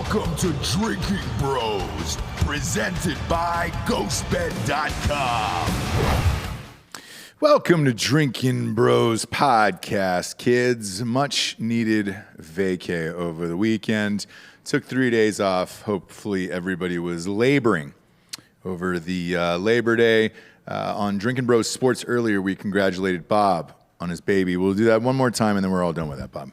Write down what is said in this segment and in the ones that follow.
Welcome to Drinking Bros, presented by GhostBed.com. Welcome to Drinkin' Bros podcast, kids. Much needed vacay over the weekend. Took 3 days off. Hopefully everybody was laboring over the Labor Day. On Drinkin' Bros Sports earlier, we congratulated Bob on his baby. We'll do that one more time, and then we're all done with that, Bob.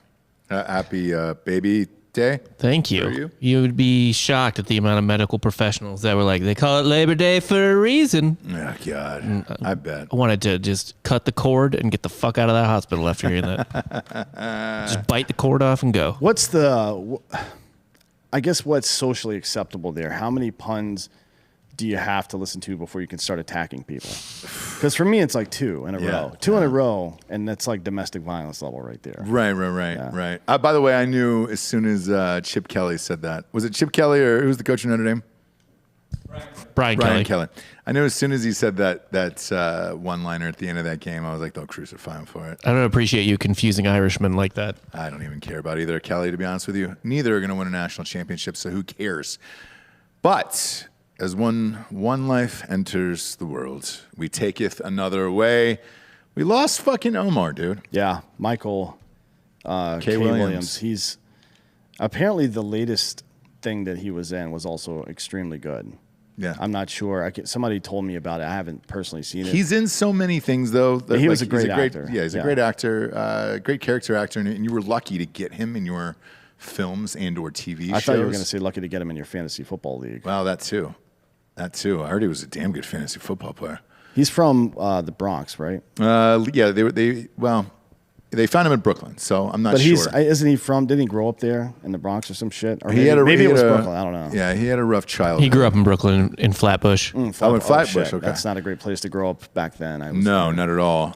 Happy baby day. Thank you. You would be shocked at the amount of medical professionals that were like, they call it Labor Day for a reason. Oh, God. I bet. I wanted to just cut the cord and get the fuck out of that hospital after hearing that. Just bite the cord off and go. What's socially acceptable there? How many puns do you have to listen to before you can start attacking people? Because for me, it's like two in a row. Two in a row, and that's like domestic violence level right there. Right. By the way, I knew as soon as Chip Kelly said that. Was it Chip Kelly or who was the coach of Notre Dame? Brian Kelly. I knew as soon as he said that one-liner at the end of that game, I was like, they'll crucify him for it. I don't appreciate you confusing Irishmen like that. I don't even care about either Kelly, to be honest with you. Neither are going to win a national championship, so who cares? But as one life enters the world, we taketh another away. We lost fucking Omar, dude. Yeah, Michael K. Williams. He's apparently the latest thing that he was in was also extremely good. Yeah, I'm not sure. Somebody told me about it. I haven't personally seen it. He's in so many things, though. He was a great actor. Yeah, he's a great actor, great character actor, and you were lucky to get him in your films and or TV shows. I thought you were going to say lucky to get him in your fantasy football league. Well, that too. I heard he was a damn good fantasy football player. He's from the Bronx, right? Yeah, they found him in Brooklyn, so I'm not sure. But isn't he from? Didn't he grow up there in the Bronx or some shit? Or maybe it was Brooklyn. I don't know. Yeah, he had a rough childhood. He grew up in Brooklyn in Flatbush. In Flatbush. Shit. Okay, that's not a great place to grow up back then. No, not at all.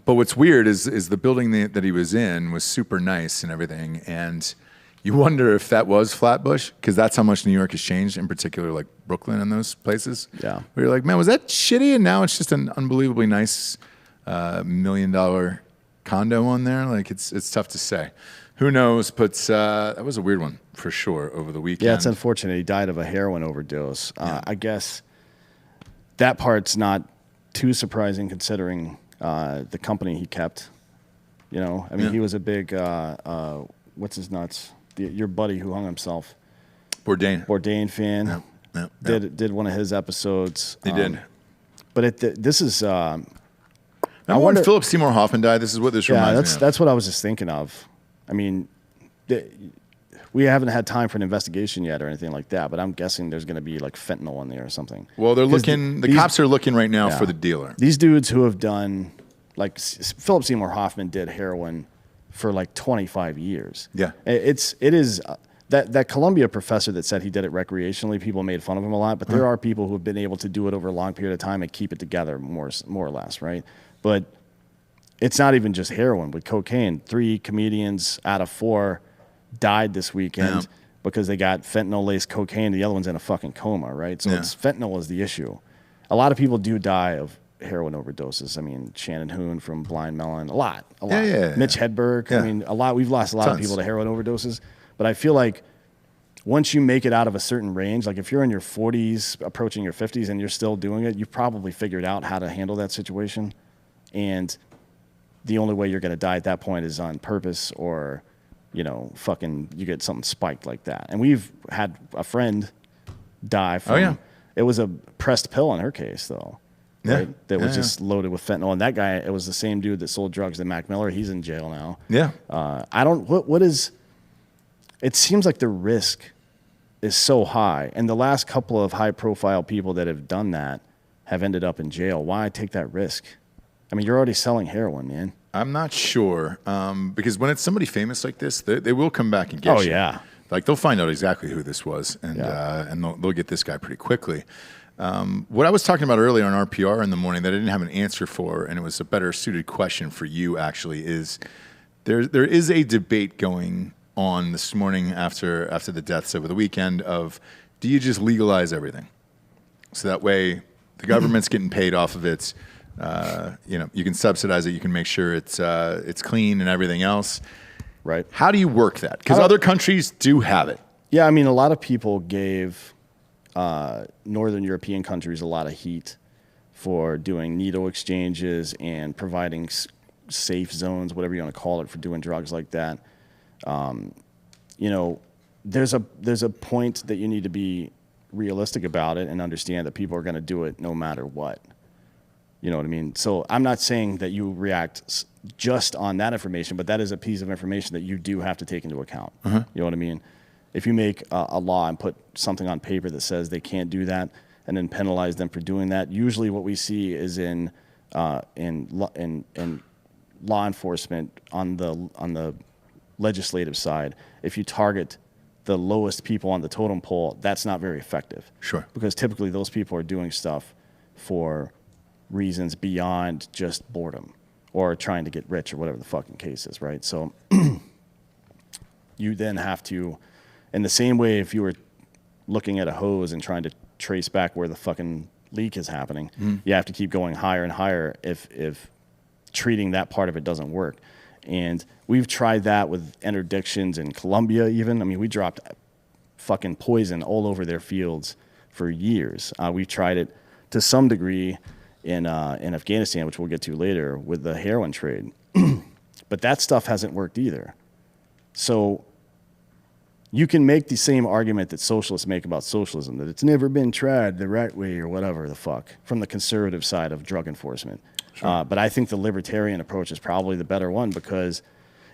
But what's weird is the building that he was in was super nice and everything, and you wonder if that was Flatbush, because that's how much New York has changed, in particular like Brooklyn and those places. Yeah. Where you're like, man, was that shitty? And now it's just an unbelievably nice $1 million condo on there. Like, it's tough to say. Who knows? But that was a weird one for sure over the weekend. Yeah, it's unfortunate. He died of a heroin overdose. I guess that part's not too surprising considering the company he kept. You know, I mean, he was a big, what's his nuts? Your buddy who hung himself. Bourdain fan. Did one of his episodes. He did. But this is. I wonder when Philip Seymour Hoffman died. This is what this reminds me of. That's what I was just thinking of. I mean, we haven't had time for an investigation yet or anything like that. But I'm guessing there's going to be like fentanyl in there or something. Well, they're looking. The cops are looking right now for the dealer. These dudes who have done, like Philip Seymour Hoffman did heroin for like 25 years. Yeah. It is that Columbia professor that said he did it recreationally, people made fun of him a lot, but there are people who have been able to do it over a long period of time and keep it together more or less, right? But it's not even just heroin. With cocaine, 3 comedians out of 4 died this weekend because they got fentanyl-laced cocaine. The other one's in a fucking coma, right? So fentanyl is the issue. A lot of people do die of heroin overdoses. I mean, Shannon Hoon from Blind Melon, a lot. Yeah. Mitch Hedberg. I mean, a lot. We've lost a lot of people to heroin overdoses. But I feel like once you make it out of a certain range, like if you're in your 40s, approaching your 50s, and you're still doing it, you've probably figured out how to handle that situation. And the only way you're going to die at that point is on purpose, or, you get something spiked like that. And we've had a friend die from. It was a pressed pill in her case, though. Right? That was just loaded with fentanyl. And that guy, it was the same dude that sold drugs to Mac Miller. He's in jail now. Yeah. It seems like the risk is so high. And the last couple of high profile people that have done that have ended up in jail. Why take that risk? I mean, you're already selling heroin, man. I'm not sure. Because when it's somebody famous like this, they will come back and get you. Oh, yeah. Like, they'll find out exactly who this was, and they'll get this guy pretty quickly. What I was talking about earlier on RPR in the morning that I didn't have an answer for, and it was a better suited question for you actually, is there is a debate going on this morning after the deaths over the weekend of, do you just legalize everything? So that way the government's getting paid off of it. You can subsidize it. You can make sure it's clean and everything else. Right. How do you work that? Because other countries do have it. Yeah, I mean, a lot of people gave Northern European countries a lot of heat for doing needle exchanges and providing safe zones, whatever you want to call it, for doing drugs like that. You know, there's a point that you need to be realistic about it and understand that people are going to do it no matter what. You know what I mean? So I'm not saying that you react just on that information, but that is a piece of information that you do have to take into account. You know what I mean? If you make a law and put something on paper that says they can't do that and then penalize them for doing that, usually what we see is in law enforcement on the legislative side, if you target the lowest people on the totem pole, that's not very effective. Sure. Because typically those people are doing stuff for reasons beyond just boredom or trying to get rich or whatever the fucking case is, right? So you then have to, in the same way, if you were looking at a hose and trying to trace back where the fucking leak is happening, you have to keep going higher and higher if treating that part of it doesn't work. And we've tried that with interdictions in Colombia even. I mean, we dropped fucking poison all over their fields for years. We've tried it to some degree in Afghanistan, which we'll get to later, with the heroin trade. But that stuff hasn't worked either. So you can make the same argument that socialists make about socialism, that it's never been tried the right way or whatever the fuck, from the conservative side of drug enforcement. Sure. But I think the libertarian approach is probably the better one, because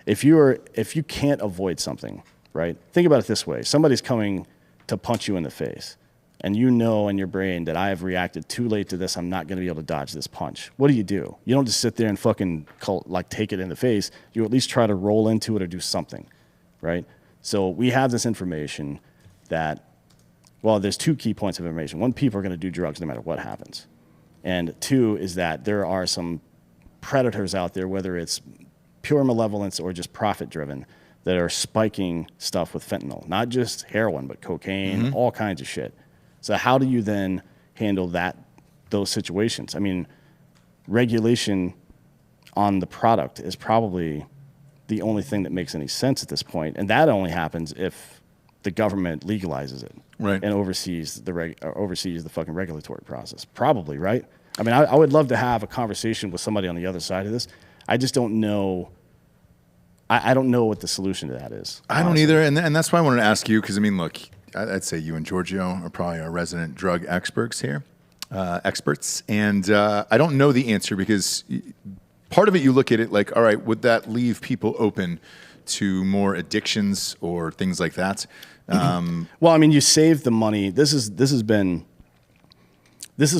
if you can't avoid something, right? Think about it this way. Somebody's coming to punch you in the face, and you know in your brain that I have reacted too late to this. I'm not going to be able to dodge this punch. What do? You don't just sit there and fucking take it in the face. You at least try to roll into it or do something, right? So we have this information that, well, there's two key points of information. One, people are going to do drugs no matter what happens. And two is that there are some predators out there, whether it's pure malevolence or just profit-driven, that are spiking stuff with fentanyl. Not just heroin, but cocaine, all kinds of shit. So how do you then handle those situations? I mean, regulation on the product is probably the only thing that makes any sense at this point. And that only happens if the government legalizes it, right, and oversees the fucking regulatory process. Probably, right? I mean, I would love to have a conversation with somebody on the other side of this. I just don't know. I don't know what the solution to that is. I don't either, and that's why I wanted to ask you, because I mean, look, I'd say you and Giorgio are probably our resident drug experts here, and I don't know the answer, because part of it, you look at it like, all right, would that leave people open to more addictions or things like that? Well, I mean, you save the money. This is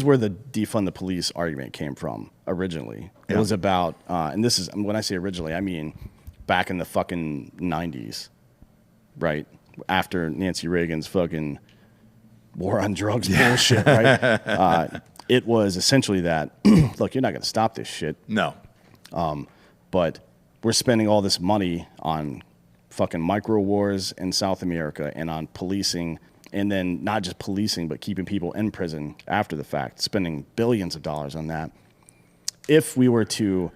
where the defund the police argument came from originally. It was about, and this is, when I say originally, I mean back in the fucking 90s, right? After Nancy Reagan's fucking war on drugs bullshit, right? It was essentially that, look, you're not going to stop this shit. No. But we're spending all this money on fucking micro wars in South America and on policing, and then not just policing, but keeping people in prison after the fact, spending billions of dollars on that. If we were to,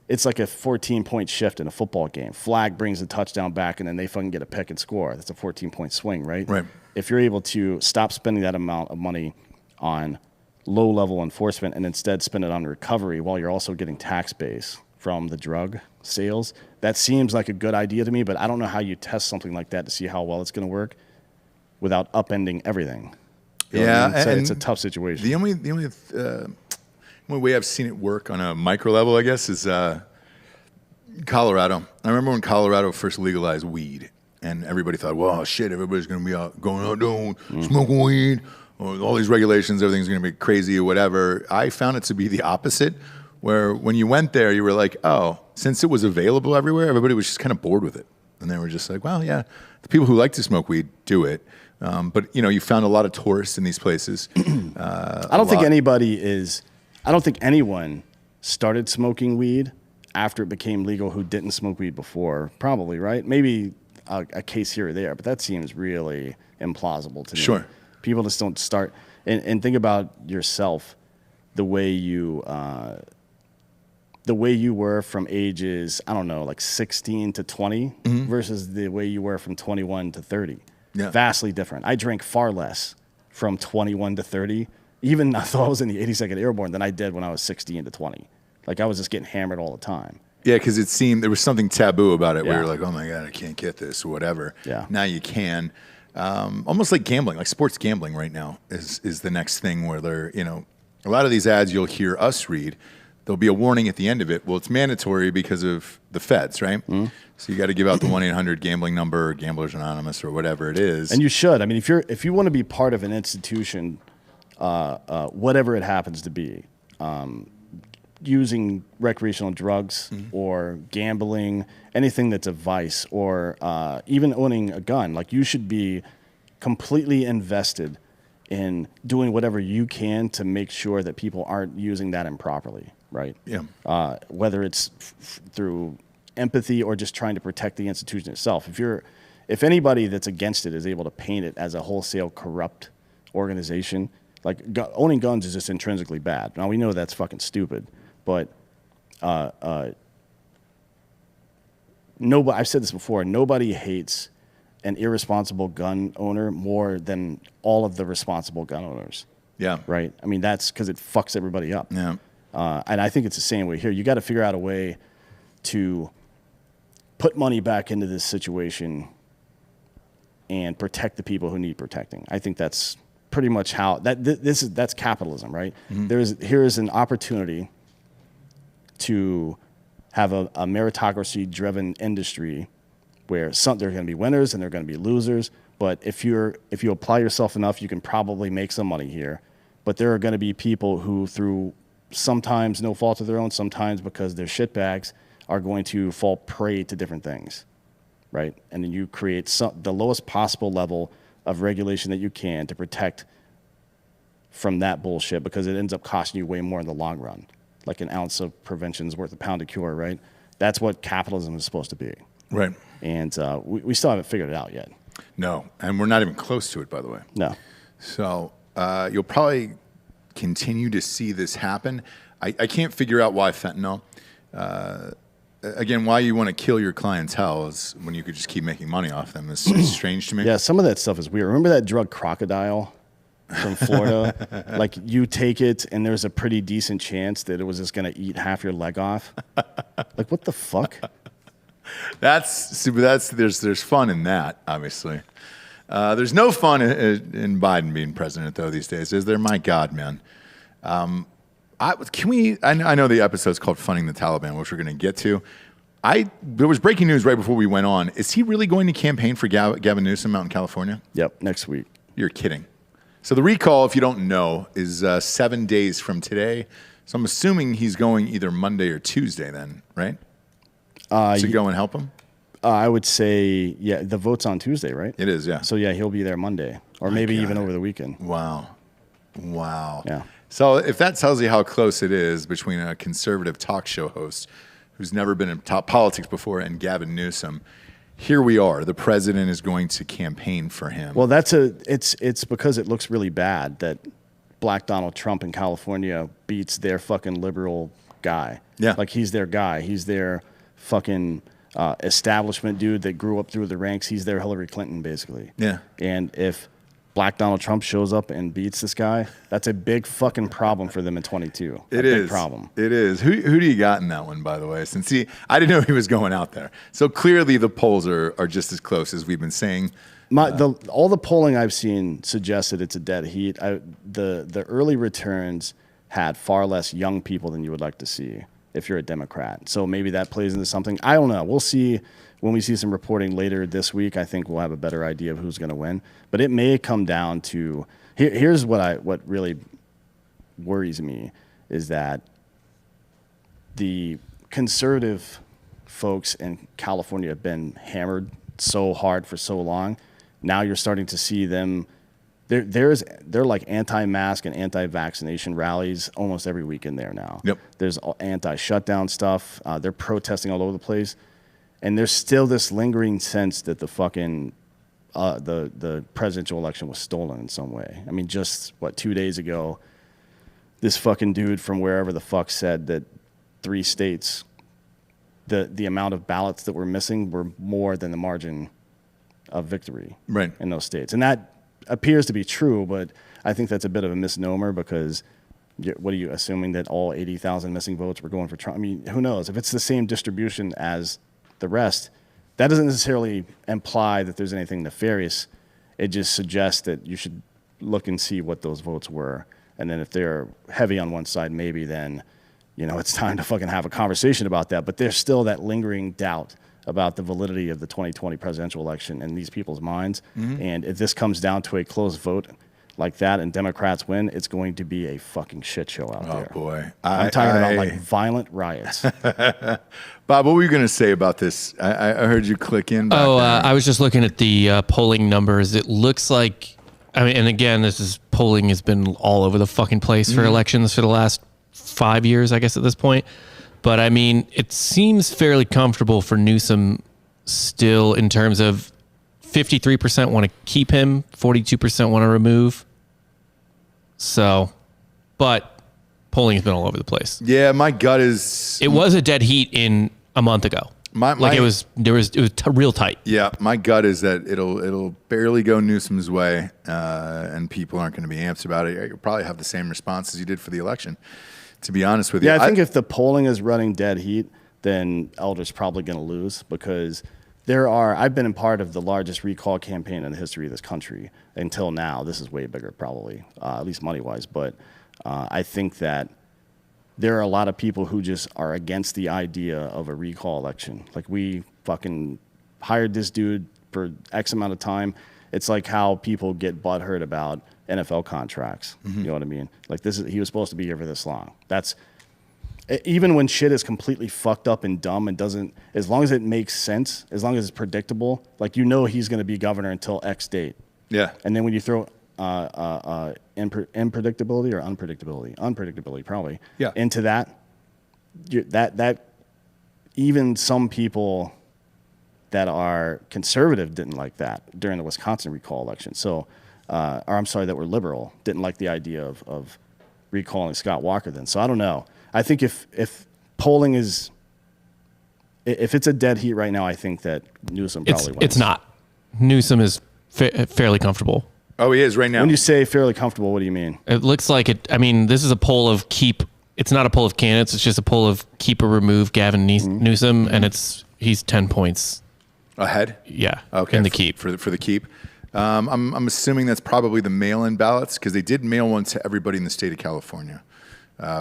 it's like a 14-point shift in a football game. Flag brings the touchdown back, and then they fucking get a pick and score. That's a 14-point swing, right? Right. If you're able to stop spending that amount of money on low-level enforcement and instead spend it on recovery while you're also getting tax base from the drug sales, that seems like a good idea to me, but I don't know how you test something like that to see how well it's going to work without upending everything. You know what I mean? So it's a tough situation. The only way I've seen it work on a micro level, I guess, is Colorado. I remember when Colorado first legalized weed, and everybody thought, well, shit, everybody's going to be going out doing smoking weed, or all these regulations, everything's going to be crazy or whatever. I found it to be the opposite, where when you went there, you were like, oh, since it was available everywhere, everybody was just kind of bored with it. And they were just like, well, yeah, the people who like to smoke weed do it. But, you found a lot of tourists in these places. I don't think anyone started smoking weed after it became legal who didn't smoke weed before. Probably, right? Maybe a case here or there, but that seems really implausible to me. Sure. People just don't start. And think about yourself, the way you were from ages, I don't know, like 16 to 20 versus the way you were from 21 to 30. Yeah. Vastly different. I drank far less from 21 to 30, even though I was in the 82nd Airborne, than I did when I was 16 to 20. Like, I was just getting hammered all the time. Yeah, because it seemed there was something taboo about it. Yeah. Where you're like, oh my God, I can't get this or whatever. Yeah. Now you can. Almost like gambling, like sports gambling right now is the next thing where they're, a lot of these ads you'll hear us read, there'll be a warning at the end of it. Well, it's mandatory because of the feds, right? Mm-hmm. So you got to give out the 1-800 gambling number or Gamblers Anonymous or whatever it is. And you should. I mean, if you want to be part of an institution, whatever it happens to be, using recreational drugs or gambling, anything that's a vice, or even owning a gun, like, you should be completely invested in doing whatever you can to make sure that people aren't using that improperly, right? Yeah. Whether it's through empathy or just trying to protect the institution itself. If anybody that's against it is able to paint it as a wholesale corrupt organization, like, owning guns is just intrinsically bad. Now, we know that's fucking stupid, but nobody, I've said this before, nobody hates an irresponsible gun owner more than all of the responsible gun owners. Yeah. Right? I mean, that's because it fucks everybody up. Yeah. And I think it's the same way here. You got to figure out a way to put money back into this situation and protect the people who need protecting. I think that's pretty much how that's capitalism, right? Mm-hmm. Here is an opportunity to have a meritocracy-driven industry where there are going to be winners and there are going to be losers. But if you apply yourself enough, you can probably make some money here. But there are going to be people who, through sometimes no fault of their own, sometimes because they're shitbags, are going to fall prey to different things, right? And then you create the lowest possible level of regulation that you can to protect from that bullshit, because it ends up costing you way more in the long run. Like, an ounce of prevention is worth a pound of cure, right? That's what capitalism is supposed to be. Right. And we still haven't figured it out yet. No, and we're not even close to it, by the way. No. So you'll probably continue to see this happen. I can't figure out why fentanyl. Again, why you want to kill your clientele is when you could just keep making money off them. It's strange to me. Yeah, some of that stuff is weird. Remember that drug crocodile from Florida? Like, you take it and there's a pretty decent chance that it was just going to eat half your leg off. Like, what the fuck? There's fun in that, obviously. There's no fun in Biden being president, though, these days, is there? My God, man. I know the episode's called Funding the Taliban, which we're going to get to. There was breaking news right before we went on. Is he really going to campaign for Gavin Newsom out in California? Yep, next week. You're kidding. So the recall, if you don't know, is 7 days from today. So I'm assuming he's going either Monday or Tuesday then, right? To go and help him? I would say, yeah, the vote's on Tuesday, right? It is, yeah. So, yeah, he'll be there Monday, or maybe even over the weekend. Wow. Yeah. So if that tells you how close it is between a conservative talk show host who's never been in top politics before and Gavin Newsom, here we are. The president is going to campaign for him. Well, it's because it looks really bad that Black Donald Trump in California beats their fucking liberal guy. Yeah. Like, he's their guy. He's their fucking establishment dude that grew up through the ranks. He's their Hillary Clinton, basically. Yeah. And if Black Donald Trump shows up and beats this guy, that's a big fucking problem for them in 22. It is. Big problem. It is. Who do you got in that one, by the way? Since I didn't know he was going out there. So clearly the polls are just as close as we've been saying. All the polling I've seen suggested it's a dead heat. The early returns had far less young people than you would like to see if you're a Democrat. So maybe that plays into something. I don't know. We'll see when we see some reporting later this week. I think we'll have a better idea of who's going to win. But it may come down to here's what really worries me is that the conservative folks in California have been hammered so hard for so long. Now you're starting to see them. They're like anti-mask and anti-vaccination rallies almost every weekend there now. Yep. There's anti-shutdown stuff. They're protesting all over the place, and there's still this lingering sense that the fucking the presidential election was stolen in some way. I mean, just 2 days ago, this fucking dude from wherever the fuck said that 3 states, the amount of ballots that were missing were more than the margin of victory right. in those states. And that appears to be true, but I think that's a bit of a misnomer because what are you assuming that all 80,000 missing votes were going for Trump? I mean, who knows? If it's the same distribution as the rest, that doesn't necessarily imply that there's anything nefarious. It just suggests that you should look and see what those votes were. And then if they're heavy on one side, maybe then, it's time to fucking have a conversation about that. But there's still that lingering doubt about the validity of the 2020 presidential election in these people's minds. Mm-hmm. And if this comes down to a close vote like that and Democrats win, it's going to be a fucking shit show out there. Oh, boy. I'm talking about like violent riots. Bob, what were you going to say about this? I heard you click in. I was just looking at the polling numbers. It looks like, and again, polling has been all over the fucking place for elections for the last 5 years, I guess, at this point. But I mean, it seems fairly comfortable for Newsom still in terms of 53% want to keep him, 42% want to remove. So, but polling has been all over the place. Yeah, my gut is... It was a dead heat in a month ago. It was real tight. Yeah, my gut is that it'll barely go Newsom's way, and people aren't going to be amped about it. You'll probably have the same response as you did for the election, to be honest with you. Yeah, I think if the polling is running dead heat, then Elder's probably going to lose because I've been a part of the largest recall campaign in the history of this country until now. This is way bigger probably, at least money-wise. But I think that there are a lot of people who just are against the idea of a recall election. Like, we fucking hired this dude for X amount of time. It's like how people get butthurt about NFL contracts. Mm-hmm. You know what I mean? Like, he was supposed to be here for this long. Even when shit is completely fucked up and dumb and doesn't, as long as it makes sense, as long as it's predictable, like, he's going to be governor until X date. Yeah. And then when you throw unpredictability or unpredictability probably, yeah, into that even some people that are conservative didn't like that during the Wisconsin recall election. So, that were liberal didn't like the idea of recalling Scott Walker then. So I don't know. I think if polling is, if it's a dead heat right now, I think that Newsom probably wins. It's not. Newsom is fairly comfortable. Oh, he is right now. When you say fairly comfortable, what do you mean? It looks like it. I mean, this is a poll of it's not a poll of candidates. It's just a poll of keep or remove Gavin Newsom, and he's 10 points ahead. Yeah. Okay. In the keep for the keep. I'm assuming that's probably the mail-in ballots because they did mail one to everybody in the state of California,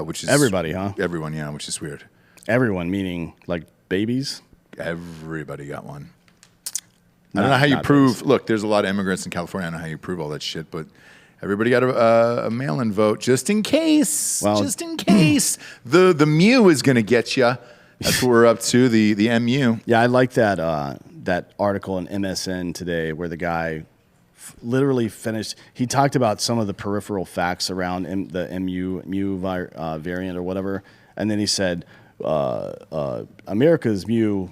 which is everybody, huh? Everyone, yeah, which is weird. Everyone meaning like babies. Everybody got one. I don't know how you prove. Look, there's a lot of immigrants in California. I don't know how you prove all that shit, but everybody got a mail-in vote just in case. Well, just in case. The MU is going to get you. That's what we're up to. The MU. Yeah, I like that article in MSN today where the guy literally finished. He talked about some of the peripheral facts around the MU variant or whatever, and then he said America's MU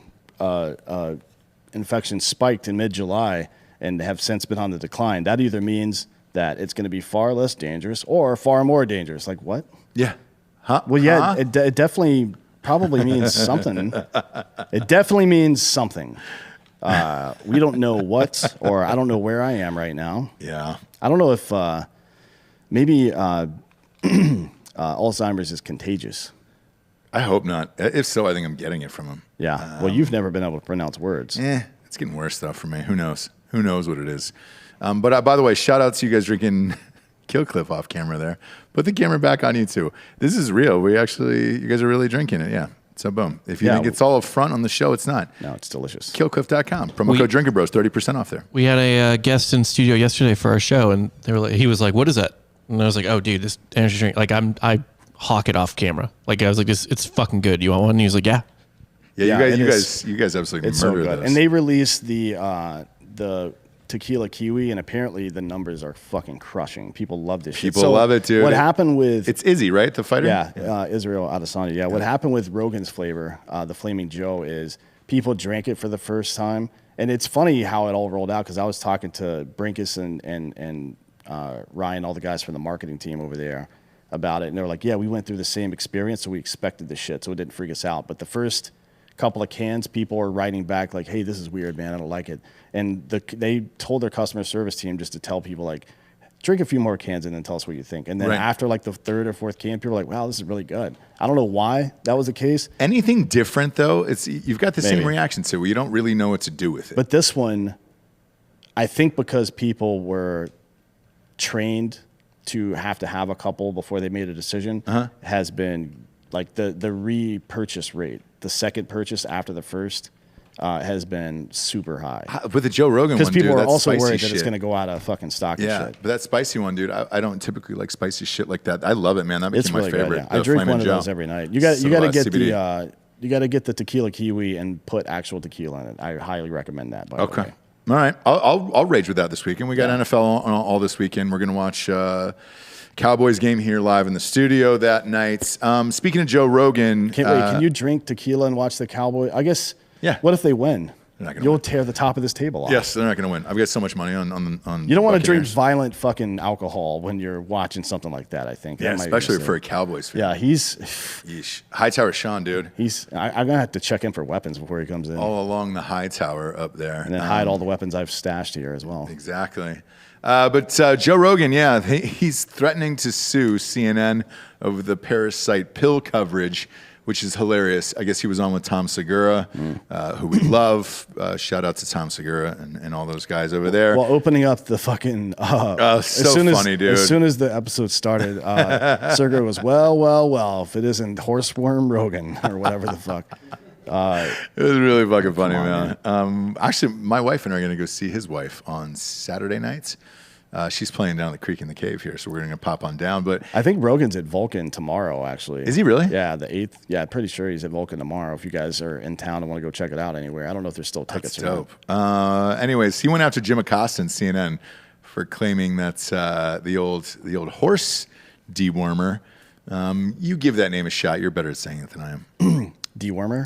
infection spiked in mid-July and have since been on the decline. That either means that it's going to be far less dangerous or far more dangerous. Like, what? Yeah. Huh? Well, yeah, it definitely probably means something. It definitely means something. We don't know what, or I don't know where I am right now. Yeah. I don't know if maybe Alzheimer's is contagious. I hope not. If so, I think I'm getting it from him. Yeah. Well, you've never been able to pronounce words. It's getting worse stuff for me. Who knows? Who knows what it is? But by the way, shout out to you guys drinking Killcliff off camera there. Put the camera back on you too. This is real. You guys are really drinking it. Yeah. So boom. If you think it's all up front on the show, it's not. No, it's delicious. Killcliff.com. Promo code Drinkin' Bros, 30% off there. We had a guest in studio yesterday for our show, and he was like, "What is that?" And I was like, "Oh, dude, this energy drink. Like I hawk it off camera. Like I was like, it's fucking good. You want one?" And he was like, "Yeah." Yeah, you guys absolutely murdered so good. those. And they released the tequila kiwi, and apparently the numbers are fucking crushing. People love this shit. People love it, dude. What happened with... It's Izzy, right? The fighter? Yeah. Israel Adesanya. Yeah, what happened with Rogan's flavor, the Flaming Joe, is people drank it for the first time. And it's funny how it all rolled out, because I was talking to Brinkus and Ryan, all the guys from the marketing team over there, about it. And they were like, yeah, we went through the same experience, so we expected this shit, so it didn't freak us out. But the first couple of cans, people are writing back like, hey, this is weird, man. I don't like it. And they told their customer service team just to tell people like, drink a few more cans and then tell us what you think. And then after like the third or fourth can, people are like, wow, this is really good. I don't know why that was the case. Anything different though, you've got the same reaction to it. You don't really know what to do with it. But this one, I think because people were trained to have a couple before they made a decision, has been like the repurchase rate. The second purchase after the first has been super high. With the Joe Rogan one, because people dude, are also worried shit. that it's going to go out of fucking stock and shit. But that spicy one, dude, I don't typically like spicy shit like that. I love it, man. That became really my favorite. Good, yeah. I drink Flamin' one of Joe. those every night. You got to get CBD. you got to get the tequila kiwi and put actual tequila in it. I highly recommend that. By the way. All right. I'll rage with that this weekend. We got NFL on all this weekend. We're going to watch Cowboys game here live in the studio that night. Speaking of Joe Rogan. Can you drink tequila and watch the Cowboys? I guess. Yeah. What if they win? You'll win. tear the top of this table off. Yes, they're not going to win. I've got so much money on. You don't want to drink violent fucking alcohol when you're watching something like that. I think. Yeah, especially for a Cowboys fan. Yeah, he's. Yeesh. Hightower Sean, dude. I'm gonna have to check in for weapons before he comes in. All along the Hightower up there, and then hide all the weapons I've stashed here as well. Exactly. But Joe Rogan, he's threatening to sue CNN over the parasite pill coverage, which is hilarious. I guess he was on with Tom Segura, who we love. Shout out to Tom Segura and all those guys over there. Well, opening up the fucking... funny, dude. As soon as the episode started, Segura was, well, if it isn't Horseworm Rogan or whatever the fuck. It was really fucking funny, man. Actually, my wife and I are going to go see his wife on Saturday nights. She's playing down the creek in the cave here, so we're going to pop on down. But I think Rogan's at Vulcan tomorrow, actually. Is he really? Yeah, the 8th. Yeah, I'm pretty sure he's at Vulcan tomorrow. If you guys are in town and want to go check it out anywhere. I don't know if there's still tickets. That's dope. Anyways, he went after Jim Acosta and CNN for claiming that's the old horse dewormer. You give that name a shot. You're better at saying it than I am. Dewormer?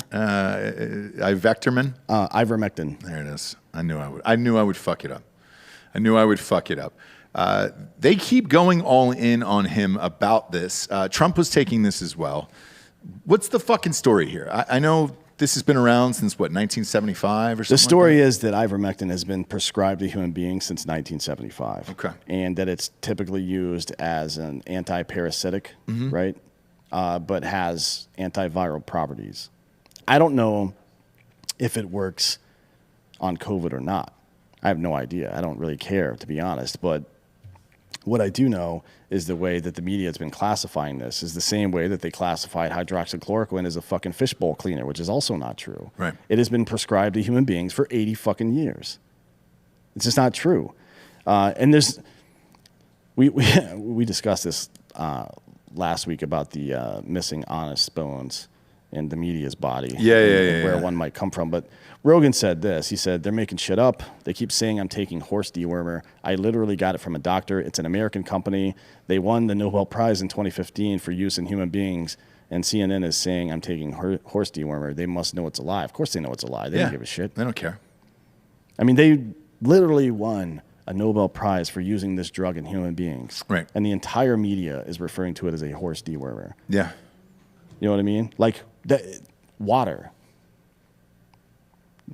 Ivermectin? Ivermectin. There it is. I knew I would fuck it up. They keep going all in on him about this. Trump was taking this as well. What's the fucking story here? I know this has been around since, 1975 or something? The story is that ivermectin has been prescribed to human beings since 1975. Okay. And that it's typically used as an anti-parasitic, right? But has antiviral properties. I don't know if it works on COVID or not. I have no idea. I don't really care, to be honest. But what I do know is the way that the media has been classifying this is the same way that they classified hydroxychloroquine as a fucking fishbowl cleaner, which is also not true. Right. It has been prescribed to human beings for 80 fucking years. It's just not true. And we discussed this last week about the missing honest bones in the media's body. Yeah. Where one might come from. But Rogan said this. He said, they're making shit up. They keep saying I'm taking horse dewormer. I literally got it from a doctor. It's an American company. They won the Nobel Prize in 2015 for use in human beings. And CNN is saying I'm taking horse dewormer. They must know it's a lie. Of course they know it's a lie. They don't give a shit. They don't care. I mean, they literally won a Nobel Prize for using this drug in human beings. Right. And the entire media is referring to it as a horse dewormer. Yeah. You know what I mean? Like water.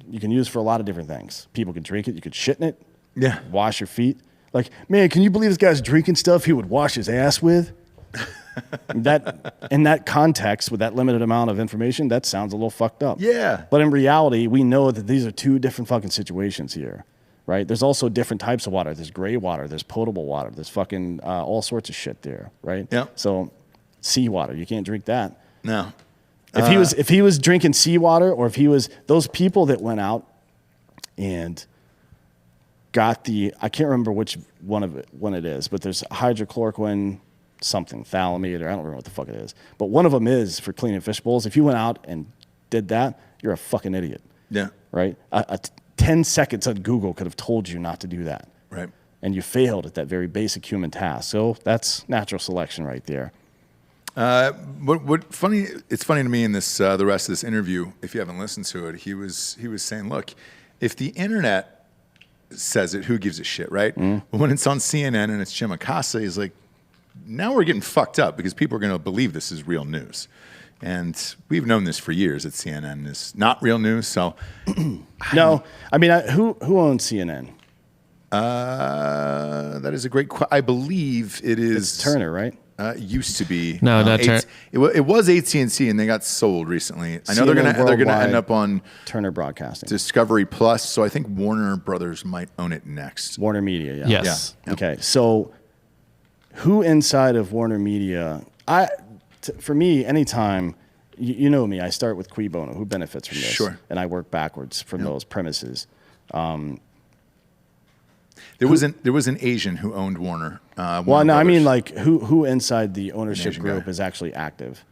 You can use it for a lot of different things. People can drink it. You could shit in it. Yeah. Wash your feet. Like, man, can you believe this guy's drinking stuff he would wash his ass with? That in that context, with that limited amount of information, that sounds a little fucked up. Yeah. But in reality, we know that these are two different fucking situations here, right? There's also different types of water. There's gray water. There's potable water. There's fucking all sorts of shit there, right? Yeah. So, seawater, you can't drink that. No. If he was drinking seawater, or if he was those people that went out and got I can't remember which one it is, but there's hydrochloroquine something, phthalimate, or I don't remember what the fuck it is. But one of them is for cleaning fish bowls. If you went out and did that, you're a fucking idiot. Yeah. Right? 10 seconds on Google could have told you not to do that. Right. And you failed at that very basic human task. So that's natural selection right there. It's funny to me in this the rest of this interview, if you haven't listened to it, he was saying, look, if the internet says it, who gives a shit, right? But when it's on CNN and it's Jim Acosta, he's like, now we're getting fucked up because people are going to believe this is real news. And we've known this for years that CNN is not real news. So, No, I mean, who owns CNN? that is a great question. I believe it is It's Turner, right? Used to be. No, not Turner. It was AT&T, and they got sold recently. I know they're CNN gonna Worldwide, end up on Turner Broadcasting. Discovery Plus. So I think Warner Brothers might own it next. Warner Media, yeah. Yes. Yeah. Okay, so who inside of Warner Media? For me, anytime you know me, I start with cui bono. Who benefits from this? Sure. And I work backwards from those premises. There was an Asian who owned Warner. Well, Warner no, I mean Brothers. like who inside the ownership Asian group guy. is actually active,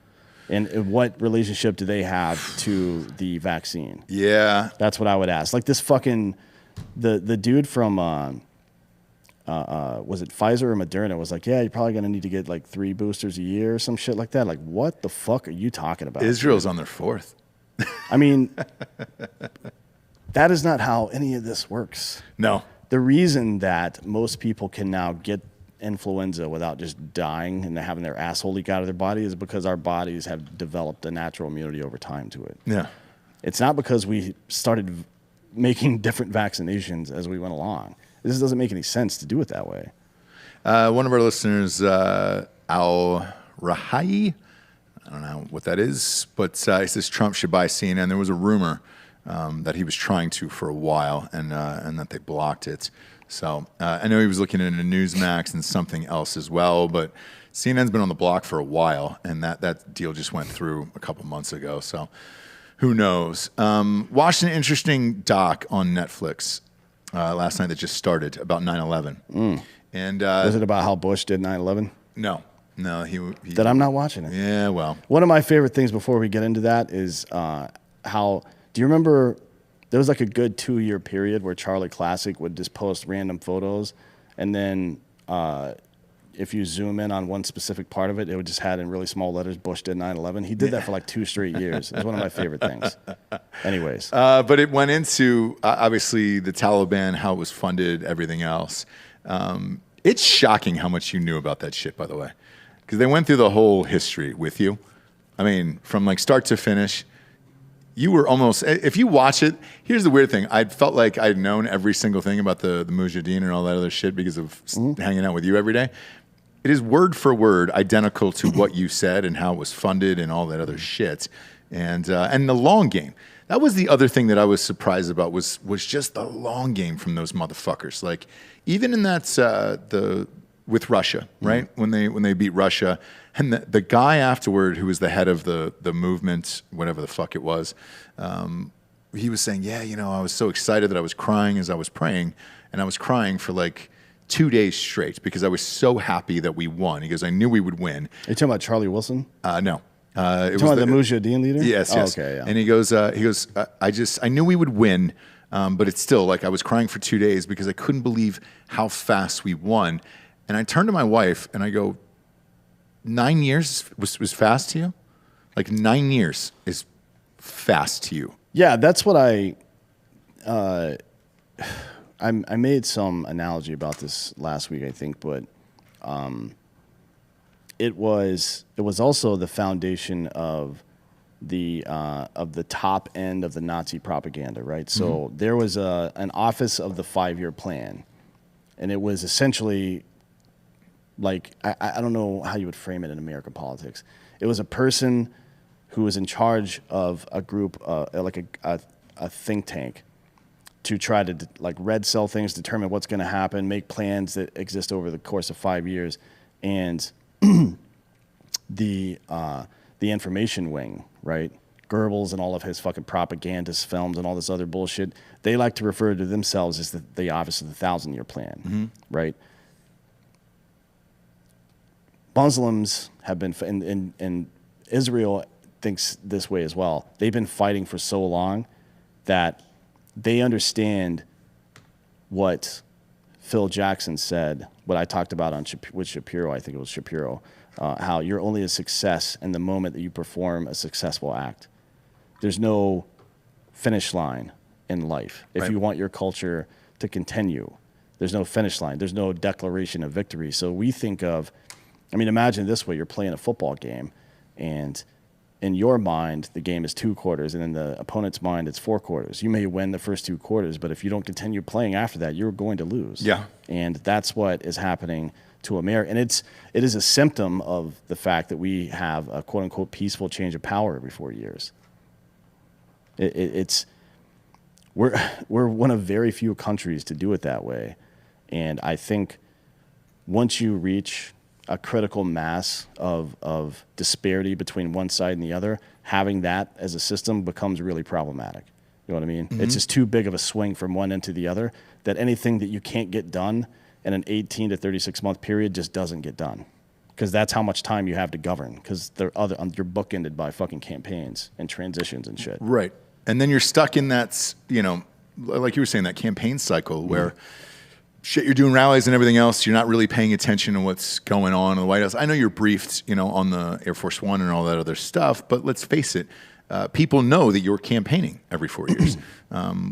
and what relationship do they have to the vaccine? Yeah. That's what I would ask. Like this fucking the dude from was it Pfizer or Moderna was like, yeah, you're probably gonna need to get like 3 boosters a year or some shit like that. Like, what the fuck are you talking about? Israel's on their 4th. I mean, that is not how any of this works. No. The reason that most people can now get influenza without just dying and having their asshole leak out of their body is because our bodies have developed a natural immunity over time to it. Yeah. It's not because we started making different vaccinations as we went along. This doesn't make any sense to do it that way. One of our listeners, Al Rahai, I don't know what that is, but he says Trump should buy CNN. There was a rumor that he was trying to for a while, and that they blocked it. So I know he was looking into Newsmax and something else as well, but CNN's been on the block for a while, and that deal just went through a couple months ago. So who knows? Watched an interesting doc on Netflix last night that just started about 9/11. And Was it about how Bush did 9/11? no, he That I'm not watching it. yeah, well, One of my favorite things before we get into that is how, do you remember there was like a good 2-year period where Charlie Classic would just post random photos, and then if you zoom in on one specific part of it, it would just had in really small letters, Bush did 9/11. He did that for like 2 straight years. It's one of my favorite things. Anyways. but it went into obviously the Taliban, how it was funded, everything else. It's shocking how much you knew about that shit, by the way, because they went through the whole history with you. I mean, from like start to finish. You were almost, if you watch it, here's the weird thing. I felt like I'd known every single thing about the Mujahideen and all that other shit because of hanging out with you every day. It is word for word identical to what you said and how it was funded and all that other shit. And the long game. That was the other thing that I was surprised about was just the long game from those motherfuckers. Like even in that with Russia, right? When they beat Russia, and the guy afterward who was the head of the movement, whatever the fuck it was, he was saying, yeah, I was so excited that I was crying as I was praying, and I was crying for like 2 days straight because I was so happy that we won. He goes, I knew we would win. Are you talking about Charlie Wilson? No. It Talking was about the Mujahideen leader? Yes. Oh, okay, yeah. And he goes, I knew we would win, but it's still like I was crying for 2 days because I couldn't believe how fast we won. And I turned to my wife and I go, 9 years was fast to you? Like 9 years is fast to you. Yeah, that's what I made some analogy about this last week, I think, but it was also the foundation of the top end of the Nazi propaganda, right? So there was an office of the 5-year plan, and it was essentially like I don't know how you would frame it in American politics. It was a person who was in charge of a group, like a think tank, to try to like red cell things, determine what's going to happen, make plans that exist over the course of 5 years, and the information wing, right? Goebbels and all of his fucking propagandist films and all this other bullshit. They like to refer to themselves as the office of the 1,000-year plan, right? Muslims have been, and Israel thinks this way as well. They've been fighting for so long that they understand what Phil Jackson said, what I talked about with Shapiro, I think it was Shapiro, how you're only a success in the moment that you perform a successful act. There's no finish line in life. If you want your culture to continue, there's no finish line. There's no declaration of victory. So we think of, I mean, imagine this way: you're playing a football game, and in your mind, the game is 2 quarters, and in the opponent's mind, it's 4 quarters. You may win the first 2 quarters, but if you don't continue playing after that, you're going to lose. Yeah. And that's what is happening to America. And it is a symptom of the fact that we have a quote unquote peaceful change of power every 4 years. We're one of very few countries to do it that way. And I think once you reach a critical mass of disparity between one side and the other, having that as a system becomes really problematic. You know what I mean? It's just too big of a swing from one end to the other that anything that you can't get done in an 18 to 36 month period just doesn't get done. Because that's how much time you have to govern. Because you're bookended by fucking campaigns and transitions and shit. Right. And then you're stuck in that, like you were saying, that campaign cycle where shit, you're doing rallies and everything else. You're not really paying attention to what's going on in the White House. I know you're briefed, on the Air Force One and all that other stuff, but let's face it, people know that you're campaigning every 4 years.